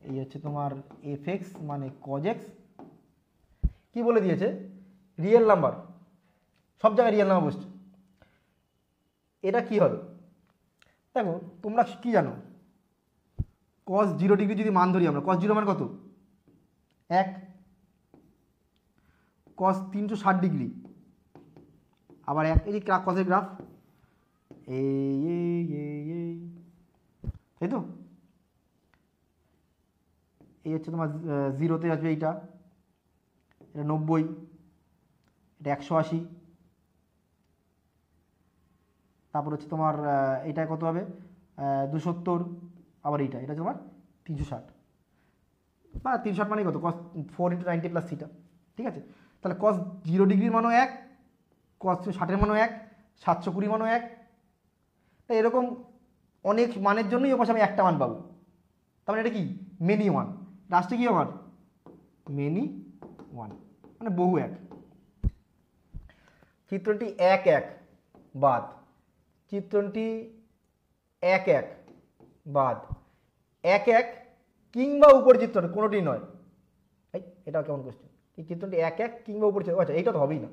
এই হচ্ছে তোমার এফ এক্স মানে কজ এক্স। কী বলে দিয়েছে, রিয়েল নাম্বার, সব জায়গায় রিয়েল নাম্বার বসছে। এটা কি হবে, দেখো তোমরা কি জানো, কস 0 ডিগ্রি যদি মান ধরি আমরা, কস 0 মান কত 1, কস 360 ডিগ্রি আবার 1, এই যে কসের গ্রাফ এই তাই তো, এই হচ্ছে তোমার 0-তে আসবে এইটা, এটা 90, এটা 180, তারপর হচ্ছে তোমার এইটা কত হবে 270, আবার এইটা, এটা তোমার 360 বা 360 মানে কত কস 4 × 90 + থিটা, ঠিক আছে। তাহলে কস 0 ডিগ্রির মানও 1, কস 60-এর মানও 1, 720 মানও 1। তাই এরকম অনেক মানের জন্যই ওপাশে আমি একটা মান পাবো। তার মানে এটা কি মেনি ওয়ান, লাস্টে কি আমার মেনি ওয়ান মানে বহু এক। চিত্রটি 1-1 বাদ, চিত্রটি 1-1 বাদ, 1-1 কিংবা উপরের চিত্রণ কোনোটি নয়। এই এটাও কেমন কোশ্চেন, এই চিত্রটি 1-1 কিংবা উপরের চিত্র, আচ্ছা এইটা তো হবেই না,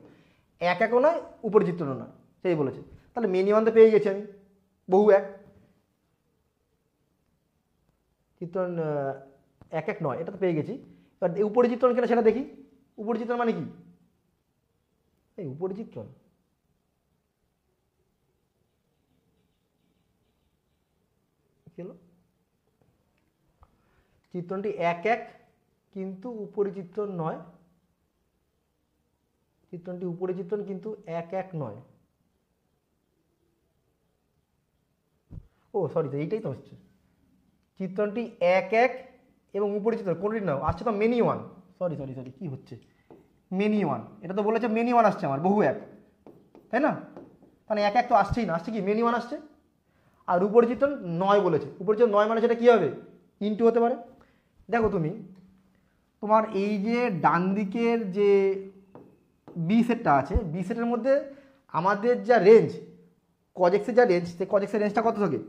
1-1ও নয় উপরের চিত্রণও নয়, সেই বলেছে। তাহলে মেনি ওয়ান তো পেয়ে গেছি আমি, বহু এক। চিত্রণ 1-1 নয়, এটা তো পেয়ে গেছি। এবার উপরের চিত্রণ কেনা সেটা দেখি, উপরের চিত্রণ মানে কি, এই উপরের চিত্রণ চিত্রণটি 1-1 কিন্তু উপরি চিত্রণ নয়, চিত্রণটি উপরি চিত্রণ কিন্তু 1-1 নয়। ও সরি, এইটাই তো হচ্ছে, চিত্রণটি 1-1 এবং উপরি চিত্রণ কোনটি নাও আসছে তো many one, sorry sorry sorry কি হচ্ছে মেনি ওয়ান, এটা তো বলেছে মেনি ওয়ান আসছে আমার, বহু এক, তাই না, মানে 1-1 তো আসছেই না, আসছে কি মেনি ওয়ান আসছে। আর উপরি চিত্রণ 9 বলেছে, উপরি চিত্রণ 9 মানে সেটা কী হবে ইনটু হতে পারে। দেখো তুমি তোমার এই যে ডান দিকের যে বি সেটটা আছে, বি সেটের মধ্যে আমাদের যা রেঞ্জ কজেক্সের যা রেঞ্জ, সেই কজেক্সের রেঞ্জটা কত থাকে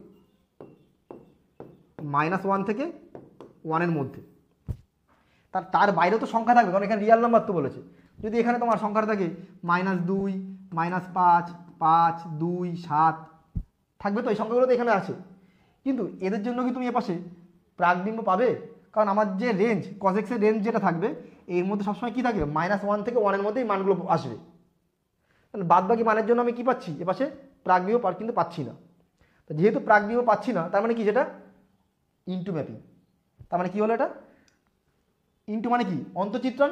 -1 থেকে 1-এর মধ্যে, তার বাইরেও তো সংখ্যা থাকবে, কারণ এখানে রিয়াল নাম্বার তো বলেছে। যদি এখানে তোমার সংখ্যাটা থাকে -2, -5, 5, 2, 7 থাকবে তো, এই সংখ্যাগুলো তো এখানে আছে, কিন্তু এদের জন্য কি তুমি এপাশে প্রাকবিম্ব পাবে, কারণ আমার যে রেঞ্জ কজেক্সের রেঞ্জ যেটা থাকবে এর মধ্যে সবসময় কী থাকবে -1 থেকে 1-এর মধ্যেই মানগুলো আসবে। তাহলে বাদ বাকি মানের জন্য আমি কি পাচ্ছি এপাশে প্রাকবিম্ব কিন্তু পাচ্ছি না। তো যেহেতু প্রাকবিম্ব পাচ্ছি না, তার মানে কি সেটা ইনটু ম্যাপিং, তার মানে কি হলো এটা ইনটু মানে কি অন্তঃচিত্রণ,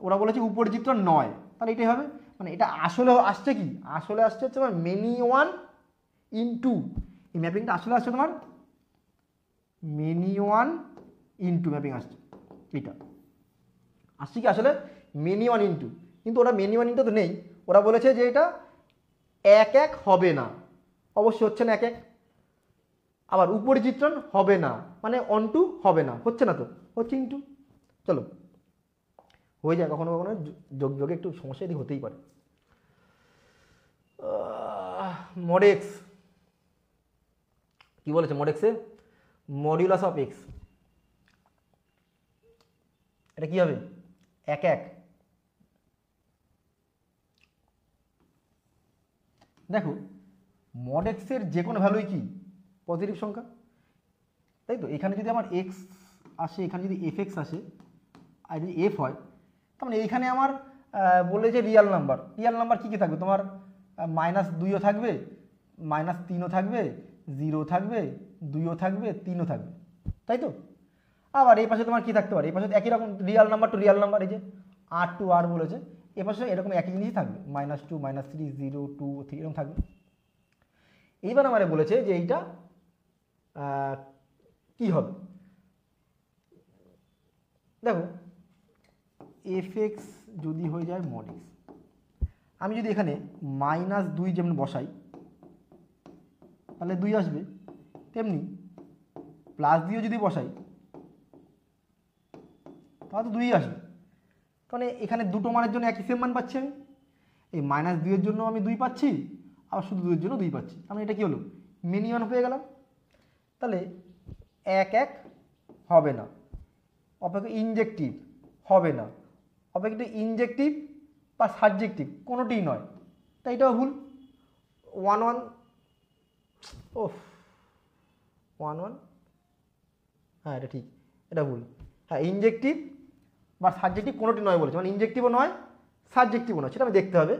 ওরা বলেছে উপরি চিত্রণ নয়, তাহলে এটাই হবে, মানে এটা আসলে আসছে কি, আসলে আসছে হচ্ছে তোমার মেনি ওয়ান ইনটু, এই ম্যাপিংটা আসলে আসছে তোমার মেনি ওয়ান ইনটু ম্যাপিং আসছে, এটা আসছে কি আসলে মেনি ওয়ান ইনটু, কিন্তু ওরা মেনি ওয়ান ইনটু তো নেই, ওরা বলেছে যে এটা 1-1 হবে না, অবশ্যই হচ্ছে না 1-1, আবার উপরি চিত্রণ হবে না মানে অনটু হবে না, হচ্ছে না তো হচ্ছে ইনটু। চলো হয়ে যায়, কখনো কখনো যোগ যোগে একটু সমস্যা এদিক হতেই পারে। মড এক্স কি বলেছে, মড এক্সে মডিউলাস অফ এক্স, এটা কি হবে 1-1। দেখো মড এক্সের যে কোনো ভ্যালুই কি পজিটিভ সংখ্যা, তাই তো, এখানে যদি আমার এক্স আসে, এখানে যদি এফ এক্স আসে আর যদি এফ হয়, তার মানে এইখানে আমার বলে যে রিয়াল নাম্বার, রিয়াল নাম্বার কী কী থাকবে তোমার -2ও থাকবে, -3ও থাকবে, 0 থাকবে, 2ও থাকবে, 3ও থাকবে, তাই তো। আবার এই পাশে তোমার কী থাকতে পারে, এই পাশে একই রকম real number to real number, এই যে R টু R বলেছে, এ পাশে এরকম একই জিনিসই থাকবে -2, -3, 0, 2, 3 এরকম থাকবে। এইবার আমারে বলেছে যে এইটা কি হবে, দেখো এফ এক্স যদি হয়ে যায় মড এক্স, আমি যদি এখানে -2 যেমন বসাই তাহলে 2 আসবে, তেমনি +2 যদি বসাই তাহলে তো 2ই আসবে, কারণ এখানে দুটো মানের জন্য একই সেম মান পাচ্ছি আমি। এই -2-এর জন্য আমি 2 পাচ্ছি, আবার শুধু 2-এর জন্য 2 পাচ্ছি। আমি এটা কি হলো, মেনি ওয়ান পেয়ে গেলাম। তাহলে 1-1 হবে না, অপেক্ষা ইনজেক্টিভ হবে না, অপেক্ষা ইনজেক্টিভ বা সাবজেক্টিভ কোনোটিই নয়, তাই এটাও ভুল। 1-1, ওফ 1-1, হ্যাঁ এটা ঠিক, এটা ভুল। হ্যাঁ ইনজেক্টিভ বা সাবজেক্টিভ কোনোটি নয় বলেছে, মানে ইনজেক্টিভও নয় সাবজেক্টিভও নয়, সেটা আমি দেখতে হবে।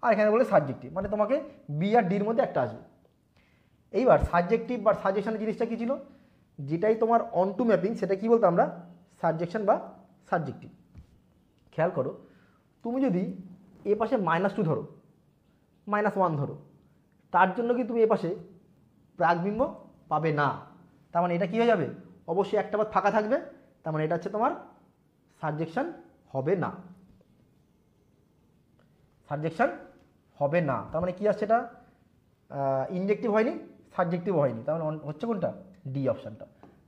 আর এখানে বলে সাবজেক্টিভ, মানে তোমাকে বি আর ডির মধ্যে একটা আসবে। এইবার সাবজেক্টিভ বা সাজেশনের জিনিসটা কী ছিল, যেটাই তোমার অন টু ম্যাপিং সেটা কী বলতো আমরা, সাবজেকশন বা সাবজেক্টিভ। খেয়াল করো, তুমি যদি এ পাশে -2 ধরো, -1 ধরো, তার জন্য কি তুমি এ পাশে প্রাকবিম্ব পাবে না। তার মানে এটা কী হয়ে যাবে, অবশ্যই একটা বাদ ফাঁকা থাকবে, তার মানে এটা হচ্ছে তোমার সাবজেকশন হবে না, সাবজেকশন হবে না। তার মানে কি আসছে, এটা ইনজেক্টিভ হয়নি, সাবজেক্টিভ হয়নি, তার মানে হচ্ছে কোনটা, ডি অপশানটা।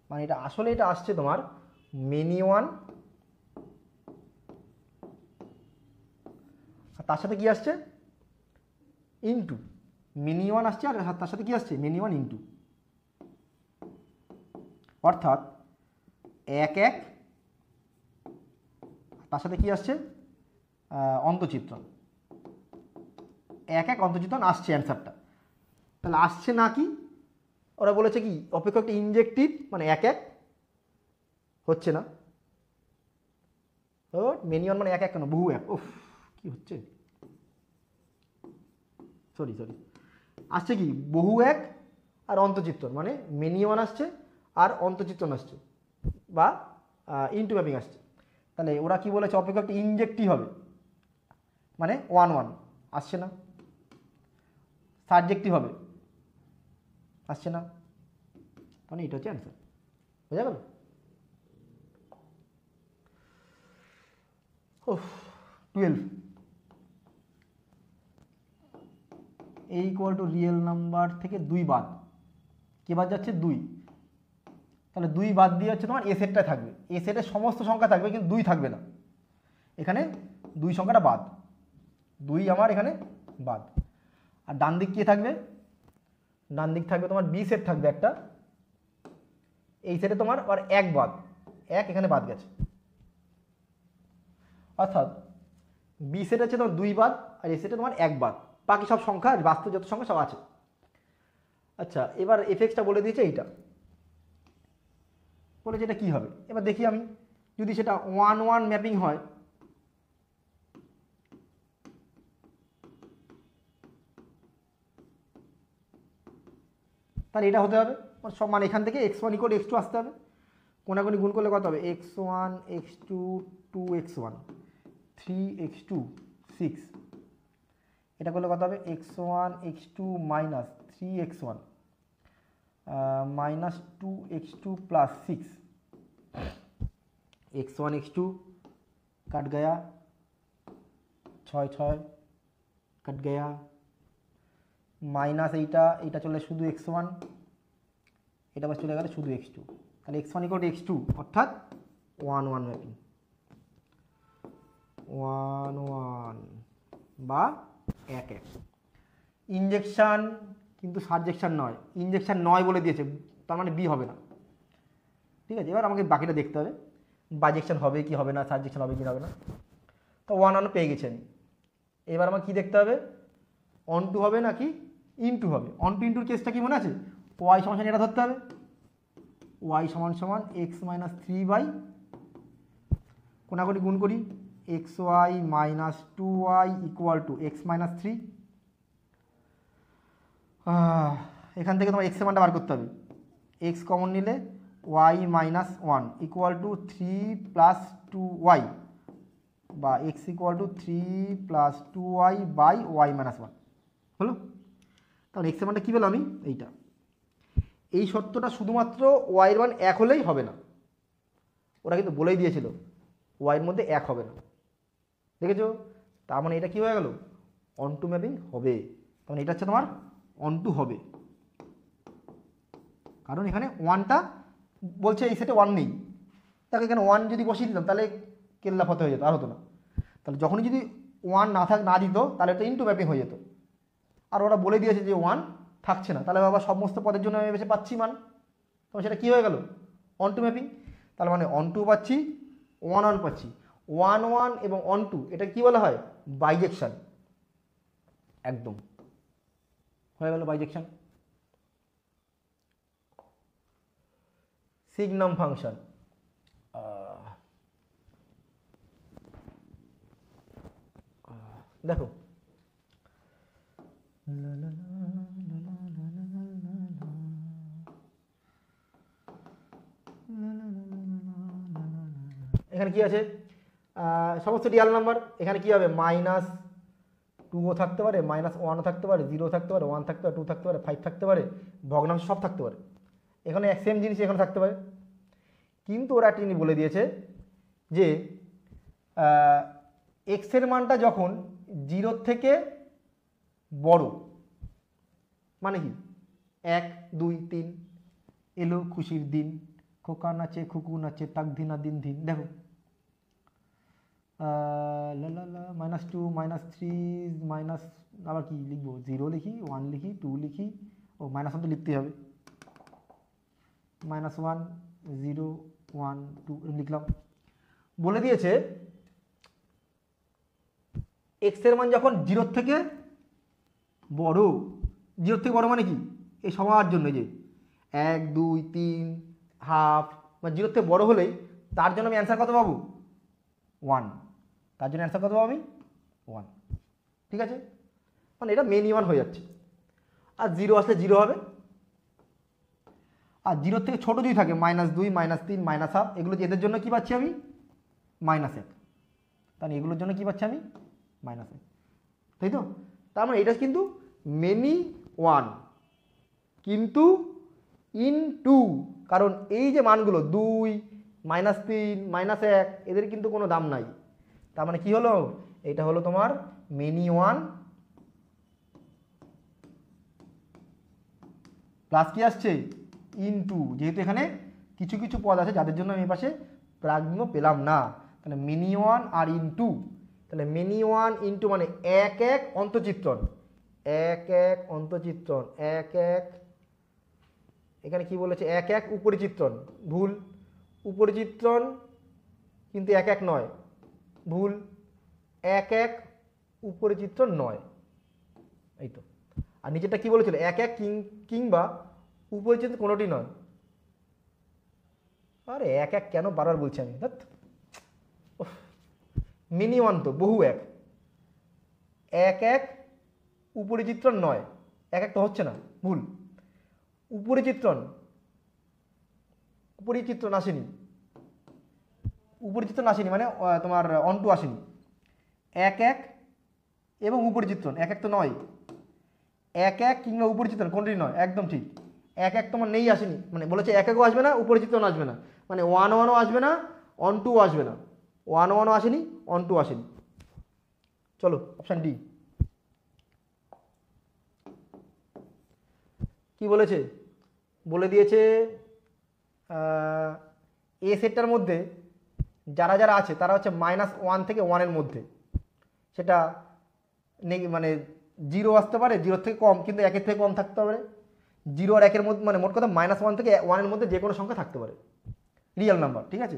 মানে এটা আসলে এটা আসছে তোমার মেনি ওয়ান, আর তার সাথে কি আসছে ইনটু, মেনি ওয়ান আসছে আর তার সাথে কি আসছে মেনি ওয়ান ইনটু, অর্থাৎ 1-1 তার সাথে কি আসছে অন্তচিত্রণ, 1-1 অন্তচিত্রণ আসছে অ্যান্সারটা। তাহলে আসছে না কি, ওরা বলেছে কি অপেক্ষক ইনজেক্টিভ, মানে 1-1 হচ্ছে না, ও মেনি ওয়ান মানে 1-1 কেন, বহু এক, উফ কি হচ্ছে, সরি আসছে কি বহু এক আর অন্তচিত্রণ, মানে মেনি ওয়ান আসছে আর অন্তচিত্রণ আসছে বা ইনটু ম্যাপিং আসছে। তাহলে ওরা কি বলেছে, অপেক্ষকটি ইনজেক্টিভ হবে, মানে 1-1 আসছে না, সাবজেক্টিভ হবে আসছে না, মানে এটা হচ্ছে অ্যান্সার। বোঝা গেল? 12 এ ইকুয়াল টু রিয়েল নাম্বার থেকে 2 বাদ, কে বাদ যাচ্ছে 2, তাহলে 2 বাদ দিয়ে হচ্ছে তোমার এ সেটটা থাকবে, এ সেটের সমস্ত সংখ্যা থাকবে কিন্তু 2 থাকবে না, এখানে 2 সংখ্যাটা বাদ, 2 আমার এখানে বাদ। আর ডান দিক কে থাকবে, ডান দিক থাকবে তোমার বি সেট থাকবে একটা, এই সেটে তোমার আর 1 বাদ, 1 এখানে বাদ গেছে, অর্থাৎ বি সেট হচ্ছে তোমার 2 বাদ আর এই সেটে তোমার 1 বাদ, বাকি সব সংখ্যা বাস্তব যত সংখ্যা সব আছে। আচ্ছা এবার এফএক্সটা বলে দিয়েছে এইটা, বলেছে এটা কী হবে, এবার দেখি আমি যদি সেটা 1-1 ম্যাপিং হয়, তাহলে এটা হতে হবে সব মানে এখান থেকে x1 = x2 আসতে হবে, কোনাকুনি গুণ করলে কত হবে, x1 x2 2x1 3x2 6, এটা করলে কত হবে, x1 x2 minus 3x1 minus 2x2 plus 6, x1 x2 cut गया, 6 कट गया, माइनस এইটা চলে শুধু x1, এটা বাস চলে গেল শুধু x2, তাহলে x1 = x2 অর্থাৎ 1-1 ম্যাপিং, 1-1 বা 1-1। ইনজেকশন কিন্তু সাবজেকশন নয়, ইনজেকশন নয় বলে দিয়েছে, তার মানে বি হবে না, ঠিক আছে। এবার আমাকে বাকিটা দেখতে হবে, বাজেকশন হবে কি হবে না, সাবজেকশন হবে কি হবে না। তো 1-1 পেয়ে গেছি আমি, এবার আমার কি দেখতে হবে, অন টু হবে নাকি ইনটু হবে। অন টু ইনটুর কেসটা কি মনে আছে, ওয়াই সমান এটা ধরতে হবে, ওয়াই সমান x - 3 কোনাকুনি গুণ করি, xy - 2y = x - 3, এখান থেকে তোমার x এর মানটা বার করতে হবে, x কমন নিলে y - 1 = 3 + 2y বা x = 3 + 2y / y - 1 হলো। তাহলে x এর মানটা কী পেলাম আমি, এইটা। এই সত্যটা শুধুমাত্র y এর মান 1 হলেই হবে না, ওরা কিন্তু বলেই দিয়েছিল y এর মধ্যে 1 হবে না, দেখেছো। তার মানে এটা কি হয়ে গেল, অন টু ম্যাপিং হবে, তখন এটা হচ্ছে তোমার অন টু হবে, কারণ এখানে 1টা বলছে এই সেটে 1 নেই, তাকে এখানে 1 যদি বসিয়ে দিতাম তাহলে কেল্লা ফতে হয়ে যেত, আর হতো না। তাহলে যখনই যদি ওয়ান না দিত তাহলে এটা ইনটু ম্যাপিং হয়ে যেত। আর ওরা বলে দিয়েছে যে ওয়ান থাকছে না, তাহলে বাবা সমস্ত পদের জন্য আমি বেশি পাচ্ছি মান, তখন সেটা কী হয়ে গেল, অন টু ম্যাপিং। তার মানে অন টু পাচ্ছি, ওয়ান ওয়ান পাচ্ছি, ওয়ান ওয়ান এবং অন টু এটা কী বলা হয়, বাইজেকশন। একদম হয়ে গেল বাইজেকশন। সিগনাম ফাংশন, দেখো এখানে কি আছে, সমস্ত রিয়াল নাম্বার। এখানে কি হবে, মাইনাস টুও থাকতে পারে, মাইনাস ওয়ানও থাকতে পারে, জিরো থাকতে পারে, ওয়ান থাকতে পারে, টু থাকতে পারে, 5 থাকতে পারে, ভগ্নাংশ সব থাকতে পারে। এখানে সেম জিনিস এখানে থাকতে পারে। কিন্তু ওরা তিনি বলে দিয়েছে যে এক্সের মানটা যখন 0 থেকে বড়, মানে কি 1 2 3 এলো খুশির দিন, খোকা নাচে খুকু নাচে তাক ধিনা দিন দিন। দেখো -2 -3 মাইনাস, আবার কি লিখবো, 0 লিখি, 1 লিখি, 2 লিখি, ও -1 তো লিখতেই হবে, -1 0 1 2 লিখলাম। বলে দিয়েছে এক্স এর মান যখন 0 থেকে বড়, 0 থেকে বড় মানে কি, এই সবার জন্য যে 1 2 3 হাফ, বা 0 থেকে বড় হলেই তার জন্য আমি অ্যান্সার কত পাবো, 1। তার জন্য অ্যান্সার কত পাবো আমি, 1। ঠিক আছে, মানে এটা মেন ওয়ান হয়ে যাচ্ছে। আর 0 আসলে 0 হবে, আর 0 থেকে ছোট যদি থাকে -2 -3 -1/2, এগুলো এদের জন্য কি পাচ্ছি আমি, -1। তাহলে এগুলোর জন্য কি পাচ্ছি আমি, -1, তাই তো। তার মানে এটা কিন্তু মেনি ওয়ান, কিন্তু ইন টু, কারণ এই যে মানগুলো 2 -3 -1 এদের কিন্তু কোনো দাম নাই। তার মানে কি হলো, এটা হলো তোমার মেনি ওয়ান প্লাস কি আসছে, ইন টু। যেহেতু এখানে কিছু কিছু পদ আছে যাদের জন্য আমি পাশে প্রাগ্ন পেলাম না, তাহলে মিনি ওয়ান আর ইন টু। তাহলে মিনি ওয়ান ইন্টু মানে 1 1 অন্তচিত্রণ, 1 1 অন্তচিত্রণ, 1 1, এখানে কি বলেছে 1 1 উপরিচিত্রণ, ভুল, উপরিচিত্রণ কিন্তু 1 1 নয়, ভুল, 1 1 উপরিচিত্রণ নয়, এই তো। আর নিচেরটা কি বলেছিল, 1 1 কিংবা উপরিচিত্র কোনোটি নয়। আরে 1 1 কেন বারবার বলছি আমি, মিনি ওয়ান তো বহু 1 1 1 উপরিচিত্রণ নয়, 1 1 তো হচ্ছে না, ভুল, উপরিচিত্রণ, উপরিচিত্রণ আসেনি, উপরিচিত্রণ আসেনি মানে তোমার অন্টু আসেনি। 1 1 এবং উপরিচিত্রণ 1 1 তো নয়, 1 1 কিংবা উপরিচিত্রণ কোনটি নয়, একদম ঠিক। 1 1 তোমার নেই, আসেনি, মানে বলেছে 1 1ও আসবে না, উপরিচিত্রণ আসবে না, মানে 1 1ও আসবে না, অন্টুও আসবে না, 1 1ও আসেনি, অন্টু আসেনি। চলো অপশান ডি। কি বলেছে, বলে দিয়েছে এ সেটটার মধ্যে যারা যারা আছে তারা হচ্ছে -1 থেকে 1 এর মধ্যে, সেটা মানে 0 আসতে পারে, 0 থেকে কম, কিন্তু 1 থেকে কম থাকতে পারে, 0 আর 1 এর মধ্যে, মানে মোট কথা -1 থেকে 1 এর মধ্যে যে কোনো সংখ্যা থাকতে পারে, রিয়েল নাম্বার। ঠিক আছে,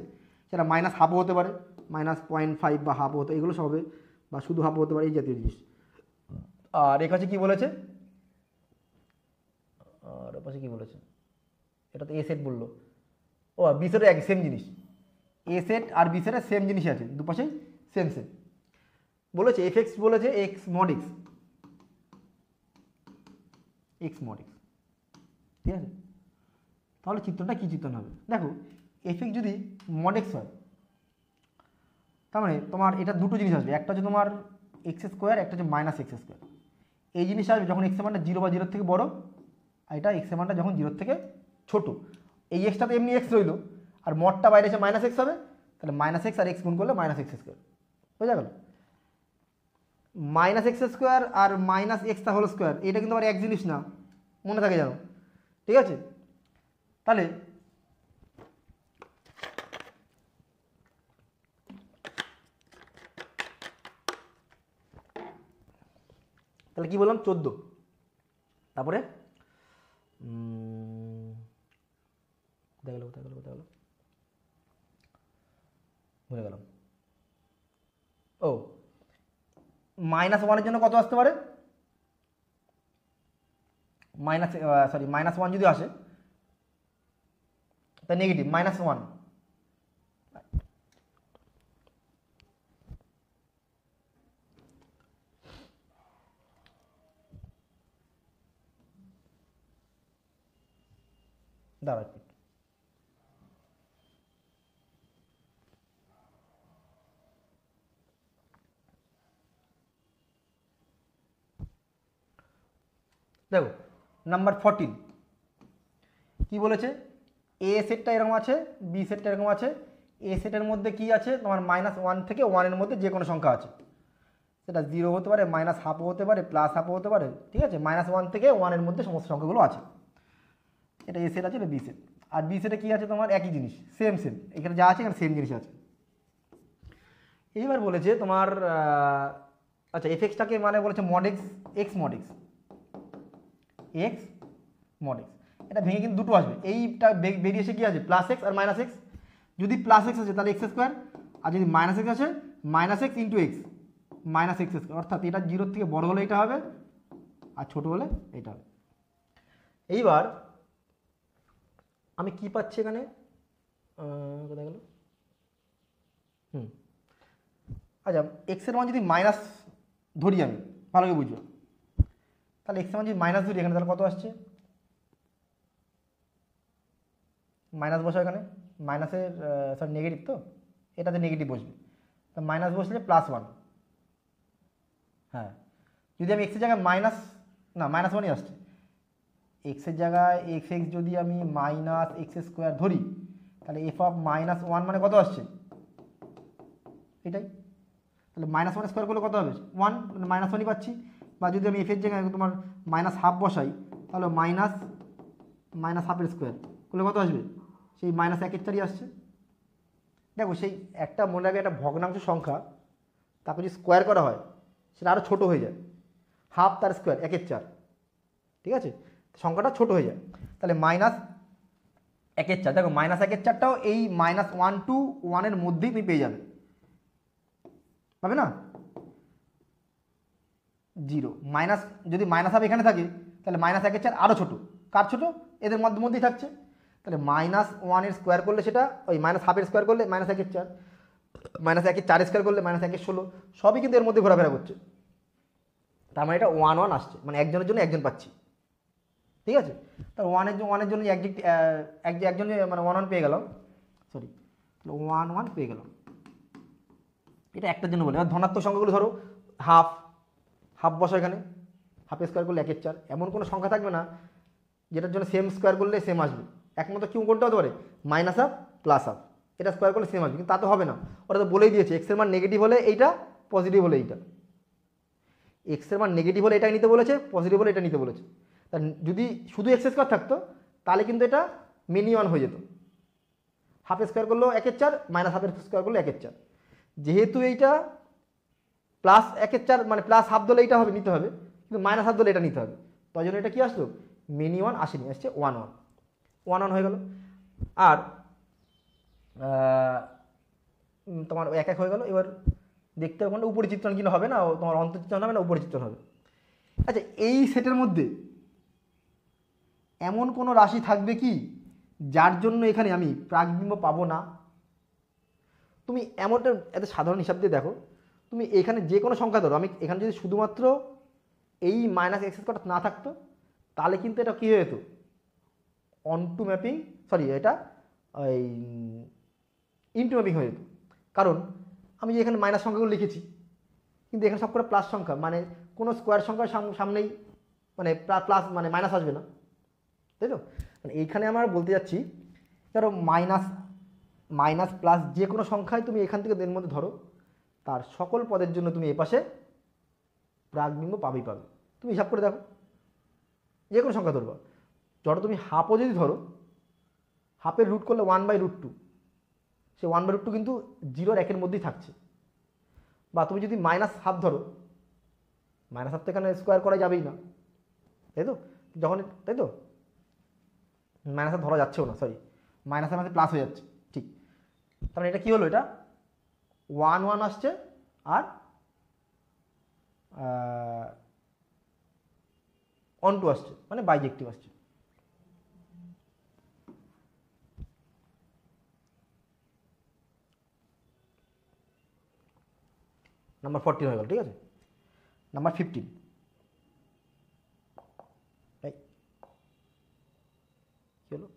সেটা -1/2 হতে পারে, -0.5 বা হাফ হতে, এগুলো সব হবে, বা শুধু হাফ হতে পারে, এই জাতীয় জিনিস। আর এর কাছে কি বলেছে, আর পাশে কি বলেছে, এটা তো এ সেট বললো, ও বি সেটও এক সেম জিনিস, এ সেট আর বি সেটের সেম জিনিসই আছে, দুপাশেই সেম সেম। বলেছে এফ এক্স, বলেছে x mod x, x mod x, ঠিক আছে। তাহলে চিত্রটা কী চিত্রণ হবে, দেখো এফ এক্স যদি মড এক্স হয়, তার মানে তোমার এটা দুটো জিনিস আসবে, একটা হচ্ছে তোমার এক্স স্কোয়ার, একটা হচ্ছে -x স্কোয়ার। এই জিনিস আসবে যখন এক্স এর মানটা 0 বা 0 থেকে বড়, আর এটা এক্স এর মানটা যখন 0 থেকে ছোট। এই এক্সটা তো এমনি এক্স রইলো, আর মডটা বাইরে এসে -x হবে, তাহলে -x আর এক্স গুণ করলে -x স্কোয়ার বোঝা গেল। -x স্কোয়ার আর -x তা হোল স্কোয়ার, এটা কিন্তু আবার এক জিনিস না, মনে থাকে জানো, ঠিক আছে। তাহলে তাহলে কি বললাম 14, তারপরে কোথায় গেল ভুলে গেলাম। ও -1 জন্য কত আসতে পারে, -1 যদি আসে তা নেগেটিভ -1। দাঁড়া একটু, দেখো নাম্বার 14 কি বলেছে, এ সেটটা এরকম আছে, বি সেটটা এরকম আছে। এ সেটের মধ্যে কি আছে তোমার -1 থেকে 1 এর মধ্যে যে কোনো সংখ্যা আছে, সেটা 0 হতে পারে, -1/2 হতে পারে, +1/2 হতে পারে, ঠিক আছে। -1 থেকে 1 এর মধ্যে সমস্ত সংখ্যাগুলো আছে, এটা এ সেট আছে, এটা বি সেট। আর বি সেটে কি আছে তোমার একই জিনিস, সেম এখানে যা আছে এখানে সেম জিনিস আছে। এইবার বলেছে তোমার আচ্ছা এফএক্সটাকে মানে বলেছে mod x, x mod x, x mod x, এটা ভেঙে কিন্তু দুটো আসবে, এইটা বেরিয়ে এসে কি আছে +x আর -x। যদি +x আছে তাহলে x স্কোয়ার, আর যদি -x আছে -x into x, -x square, অর্থাৎ এটা 0 থেকে বড় হলে এটা হবে আর ছোট হলে এটা হবে। এইবার আমি কি পাচ্ছি এখানে, কোথায় গেল, আচ্ছা এক্স এর মান যদি মাইনাস ধরি আমি, ভালো করে বুঝবো, তাহলে এক্স এর মান যদি মাইনাস ধরি এখানে, তাহলে কত আসছে, মাইনাস বসা এখানে, মাইনাসের সরি নেগেটিভ, তো এটাতে নেগেটিভ বসবে, তো মাইনাস বসলে +1। হ্যাঁ যদি আমি এক্সের জায়গায় -1ই আসছে, এক্সের জায়গায় এক্স যদি আমি -x² ধরি, তাহলে f(-1) মানে কত আসছে এটাই, তাহলে -1² করলে কত হবে 1, -1ই পাচ্ছি। বা যদি আমি এফের জায়গায় তোমার -1/2 বসাই, তাহলে -1/2 করলে কত আসবে, সেই -1/4ই আসছে। দেখো সেই একটা মনে রাখবে, একটা ভগ্নাংশ সংখ্যা তাকে যদি স্কোয়ার করা হয় সেটা আরও ছোটো হয়ে যায়, হাফ তার স্কোয়ার 1/4, ঠিক আছে, সংখ্যাটা ছোট হয়ে যায়। তাহলে -1/4, দেখো -1/4টাও এই -1 to 1 এর মধ্যেই তুমি পেয়ে যাবে, পাবে না 0 মাইনাস, যদি মাইনাস এখানে থাকে তাহলে -1/4 আরও ছোটো, কার ছোটো, এদের মধ্যেই থাকছে। তাহলে -1 এর স্কোয়ার করলে সেটা ওই -1/2 এর স্কোয়ার করলে -1/4, -1/4 স্কোয়ার করলে -1/16, সবই কিন্তু এর মধ্যে ঘোরাফেরা করছে। তার মানে এটা 1 আসছে, মানে একজনের জন্য একজন পাচ্ছি, ঠিক আছে। তার ওয়ানের জন্য একজন মানে 1 পেয়ে গেলাম, সরি 1 পেয়ে গেলাম, এটা একটার জন্য বলে। এবার ধনাত্মক সংখ্যাগুলো ধরো, হাফ বসো এখানে, হাফ স্কোয়ার করলে 1/4, এমন কোনো সংখ্যা থাকবে না যেটার জন্য সেম স্কোয়ার করলে সেম আসবে। একমাত্র কিউ কোনটা হতে পারে, -1/2 +1, এটা স্কোয়ার করলে সেম আসবে, কিন্তু তা তো হবে না, ওরা তো বলেই দিয়েছে এক্সের মান নেগেটিভ হলে এইটা, পজিটিভ হলে এইটা। এক্সের মান নেগেটিভ হলে এটাই নিতে বলেছে, পজিটিভ হলে এটা নিতে বলেছে। তা যদি শুধু x² থাকতো তাহলে কিন্তু এটা মিনি 1 হয়ে যেত, হাফ স্কোয়ার করলেও 1/4, -1/2 স্কোয়ার করলে 1/4। যেহেতু এইটা +1/4 মানে +1/2 দলে এইটা হবে, নিতে হবে, কিন্তু -1/2 দলে এটা নিতে হবে, তাই জন্য এটা কি আসলো মিনি 1 আসেনি, আসছে 1 হয়ে গেল। আর তোমার 1 হয়ে গেল। এবার দেখতে হবে কোনটা উপরি চিত্রণ কিনা হবে না, তোমার অন্তর্চিত্রণ হবে না উপরি চিত্রণ হবে। আচ্ছা এই সেটের মধ্যে এমন কোনো রাশি থাকবে কি যার জন্য এখানে আমি প্রাকবিম্ব পাবো না? তুমি এমনটা এত সাধারণ হিসাব দিয়ে দেখো, তুমি এখানে যে কোনো সংখ্যা ধরো, আমি এখানে যদি শুধুমাত্র এই -x² না থাকতো তাহলে কিন্তু এটা কী হয়ে যেত, অনটু ম্যাপিং, সরি এটা ওই ইনটু ম্যাপিং হয়ে যেত। কারণ আমি যে এখানে মাইনাস সংখ্যাগুলো লিখেছি, কিন্তু এখানে সব করে প্লাস সংখ্যা, মানে কোনো স্কোয়ার সংখ্যার সামনেই মানে প্লাস মানে মাইনাস আসবে না, তাই তো। মানে এইখানে আমরা বলতে যাচ্ছি ধরো মাইনাস প্লাস যে কোনো সংখ্যায় তুমি এখান থেকে এর মধ্যে ধরো, তার সকল পদের জন্য তুমি এপাশে প্রাকবিম্ব পাবে। তুমি হিসাব করে দেখো, যে কোনো সংখ্যা ধরবা, ধরো তুমি হাফও যদি ধরো, হাফের রুট করলে 1/√2, সে 1/√2 কিন্তু 0 আর 1 মধ্যেই থাকছে। বা তুমি যদি -1/2 ধরো, মাইনাস হাফ তো এখানে স্কোয়ার করা যাবেই না, তাই তো? যখন, তাই তো, মাইনাস হাফ ধরা যাচ্ছেও না, সরি, মাইনাসের মাঝে প্লাস হয়ে যাচ্ছে, ঠিক। তার মানে এটা কী হলো, এটা 1 1 আসছে আর 1 2 আসছে, মানে বাইজেক্টিভ আসছে। নাম্বার 14 হয়ে গেল, ঠিক আছে। নাম্বার 15, এই কী হলো,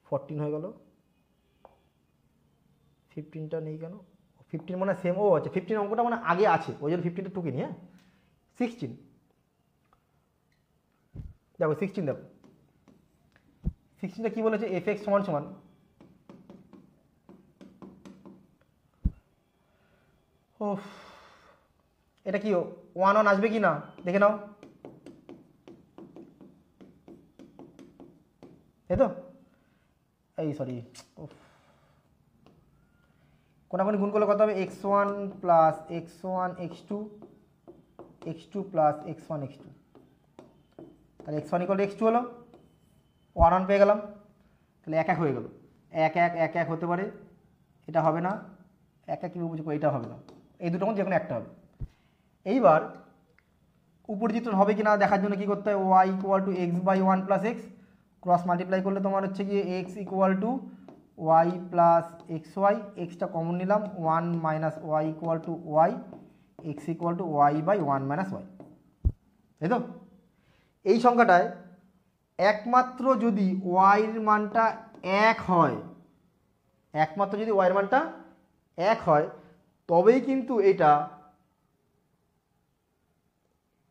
14 হয়ে গেল, 15টা নেই কেন? 15 মানে সেম, ও আচ্ছা 15 অঙ্কটা মানে আগে আছে, ওই জন্য 15টা টুকিনি। হ্যাঁ, 16 দেখো, 16 দেখো, 16টা কী বলেছে, এফ এক্স সমান সমান, ও এটা কি 1 1 আসবে কি না দেখে নাও, তাই তো? এই সরি, কোনাকুনি গুণ করলে কত হবে, x1 plus x1 x2 x2 plus x1 x2, তাহলে x1 ইকুয়াল x2 হলো, 1 1 পেয়ে গেলাম, তাহলে 1 1 হয়ে গেল, 1 1 1 1 হতে পারে, এটা হবে না, 1 1 কীভাবে বুঝবো, এটা হবে না, এই দুটো মধ্যে যে কোনো একটা হবে। এইবার উপরিচিত্রণ হবে কি না দেখার জন্য কী করতে হয়, y equal to x by 1 plus x, cross multiply করলে তোমার হচ্ছে কি x equal to y plus x y, এক্সটা কমন নিলাম, 1 minus y equal to y, x equal to y by 1 minus y, তাই তো? এই সংখ্যাটায় একমাত্র যদি ওয়াইয়ের মানটা 1 হয়, একমাত্র যদি ওয়াইয়ের মানটা 1 হয়, তবেই কিন্তু এটা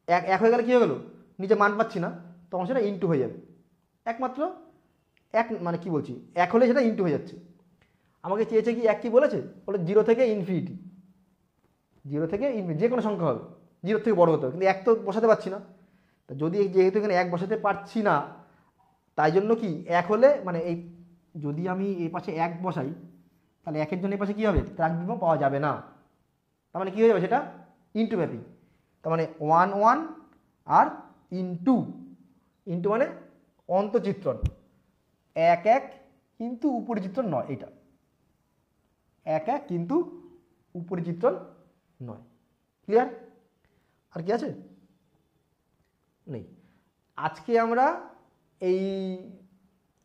1 হয়ে গেলে কী হয়ে গেলো, নিচে মান পাচ্ছি না, তখন সেটা ইনটু হয়ে যাবে। একমাত্র 1 মানে কি বলছি, 1 হলে সেটা ইনটু হয়ে যাচ্ছে। আমাকে চেয়েছে কি 1 কি বলেছে, বলে 0 থেকে ইনফিনিটি, 0 থেকে ইনফিনিটি যে কোনো সংখ্যা হবে, 0 থেকে বড় হতে হবে, কিন্তু 1 তো বসাতে পারছি না। তা যদি যেহেতু এখানে 1 বসাতে পারছি না, তাই জন্য কি 1 হলে মানে এই যদি আমি এই পাশে 1 বসাই, তাহলে 1-এর জন্য এই পাশে কী হবে, ত্রাক বিভব পাওয়া যাবে না, তার মানে কী হয়ে যাবে, সেটা ইনটু ম্যাপিং। তার মানে 1 1 আর ইনটু, ইনটু মানে অন্তচিত্রণ, 1 1 কিন্তু উপরিচিত্রণ নয়, এইটা 1 1 কিন্তু উপরিচিত্রণ নয়। ক্লিয়ার? আর কি আছে? নেই। আজকে আমরা এই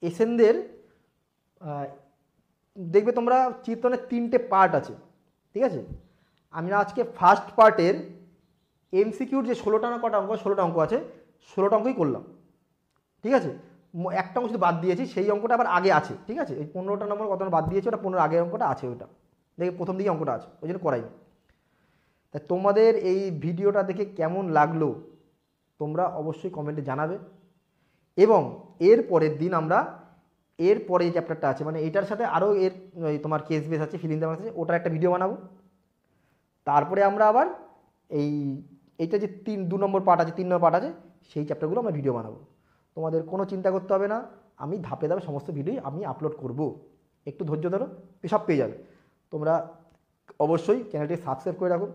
এসএনদের দেখবে তোমরা চিত্রণের 3টে পার্ট আছে, ঠিক আছে? আমরা আজকে ফার্স্ট পার্টের এমসিকিউর যে 16টা না কটা অঙ্ক, 16টা অঙ্ক আছে, 16টা অঙ্কই করলাম, ঠিক আছে? একটা অঙ্ক শুধু বাদ দিয়েছি, সেই অঙ্কটা আবার আগে আছে, ঠিক আছে? এই 15টা নম্বর কত বাদ দিয়েছি, ওটা 15 আগের অঙ্কটা আছে, ওইটা দেখে প্রথম দিকে অঙ্কটা আছে, ওই জন্য করাইনি। তাই তোমাদের এই ভিডিওটা দেখে কেমন লাগলো তোমরা অবশ্যই কমেন্টে জানাবে, এবং এর পরের দিন আমরা এর পরে যে চ্যাপ্টারটা আছে, মানে এটার সাথে আরও এর তোমার কেস বেস আছে, ফিলিং দেওয়া আছে, ওটার একটা ভিডিও বানাবো। তারপরে আমরা আবার এইটা যে 2 নম্বর পার্ট আছে, 3 নম্বর পার্ট আছে, সেই চ্যাপ্টারগুলো আমরা ভিডিও বানাবো। তোমাদের কোনো চিন্তা করতে হবে না, আমি ধাপে ধাপে সমস্ত ভিডিও আমি আপলোড করব, একটু ধৈর্য ধরো, সব পেয়ে যাবে। তোমরা অবশ্যই চ্যানেলটি সাবস্ক্রাইব করে রাখো,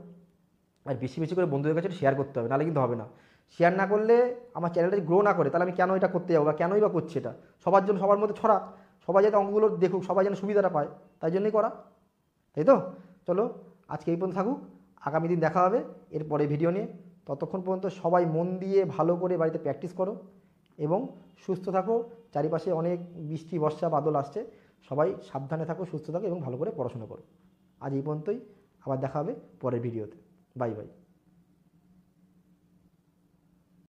আর বেশি বেশি করে বন্ধুদের কাছে শেয়ার করতে হবে, নাহলে কিন্তু হবে না। শেয়ার না করলে আমার চ্যানেলটা গ্রো না করে, তাহলে আমি কেন এটা করতে যাবো, বা কেনই বা করছি এটা, সবার জন্য, সবার মধ্যে ছড়া, সবাই যাতে অঙ্কগুলো দেখুক, সবাই যেন সুবিধাটা পায়, তাই জন্যই করা, তাই তো? চলো আজকে এই পর্যন্ত থাকুক, আগামী দিন দেখা হবে এরপরে ভিডিও নিয়ে। ততক্ষণ পর্যন্ত সবাই মন দিয়ে ভালো করে বাড়িতে প্র্যাকটিস করো এবং সুস্থ থাকো। চারিপাশে অনেক বৃষ্টি, বর্ষা, বাদল আসছে, সবাই সাবধানে থাকো, সুস্থ থাকো এবং ভালো করে পড়াশোনা করো। আজ এই পর্যন্তই, আবার দেখা হবে পরের ভিডিওতে। Bye bye.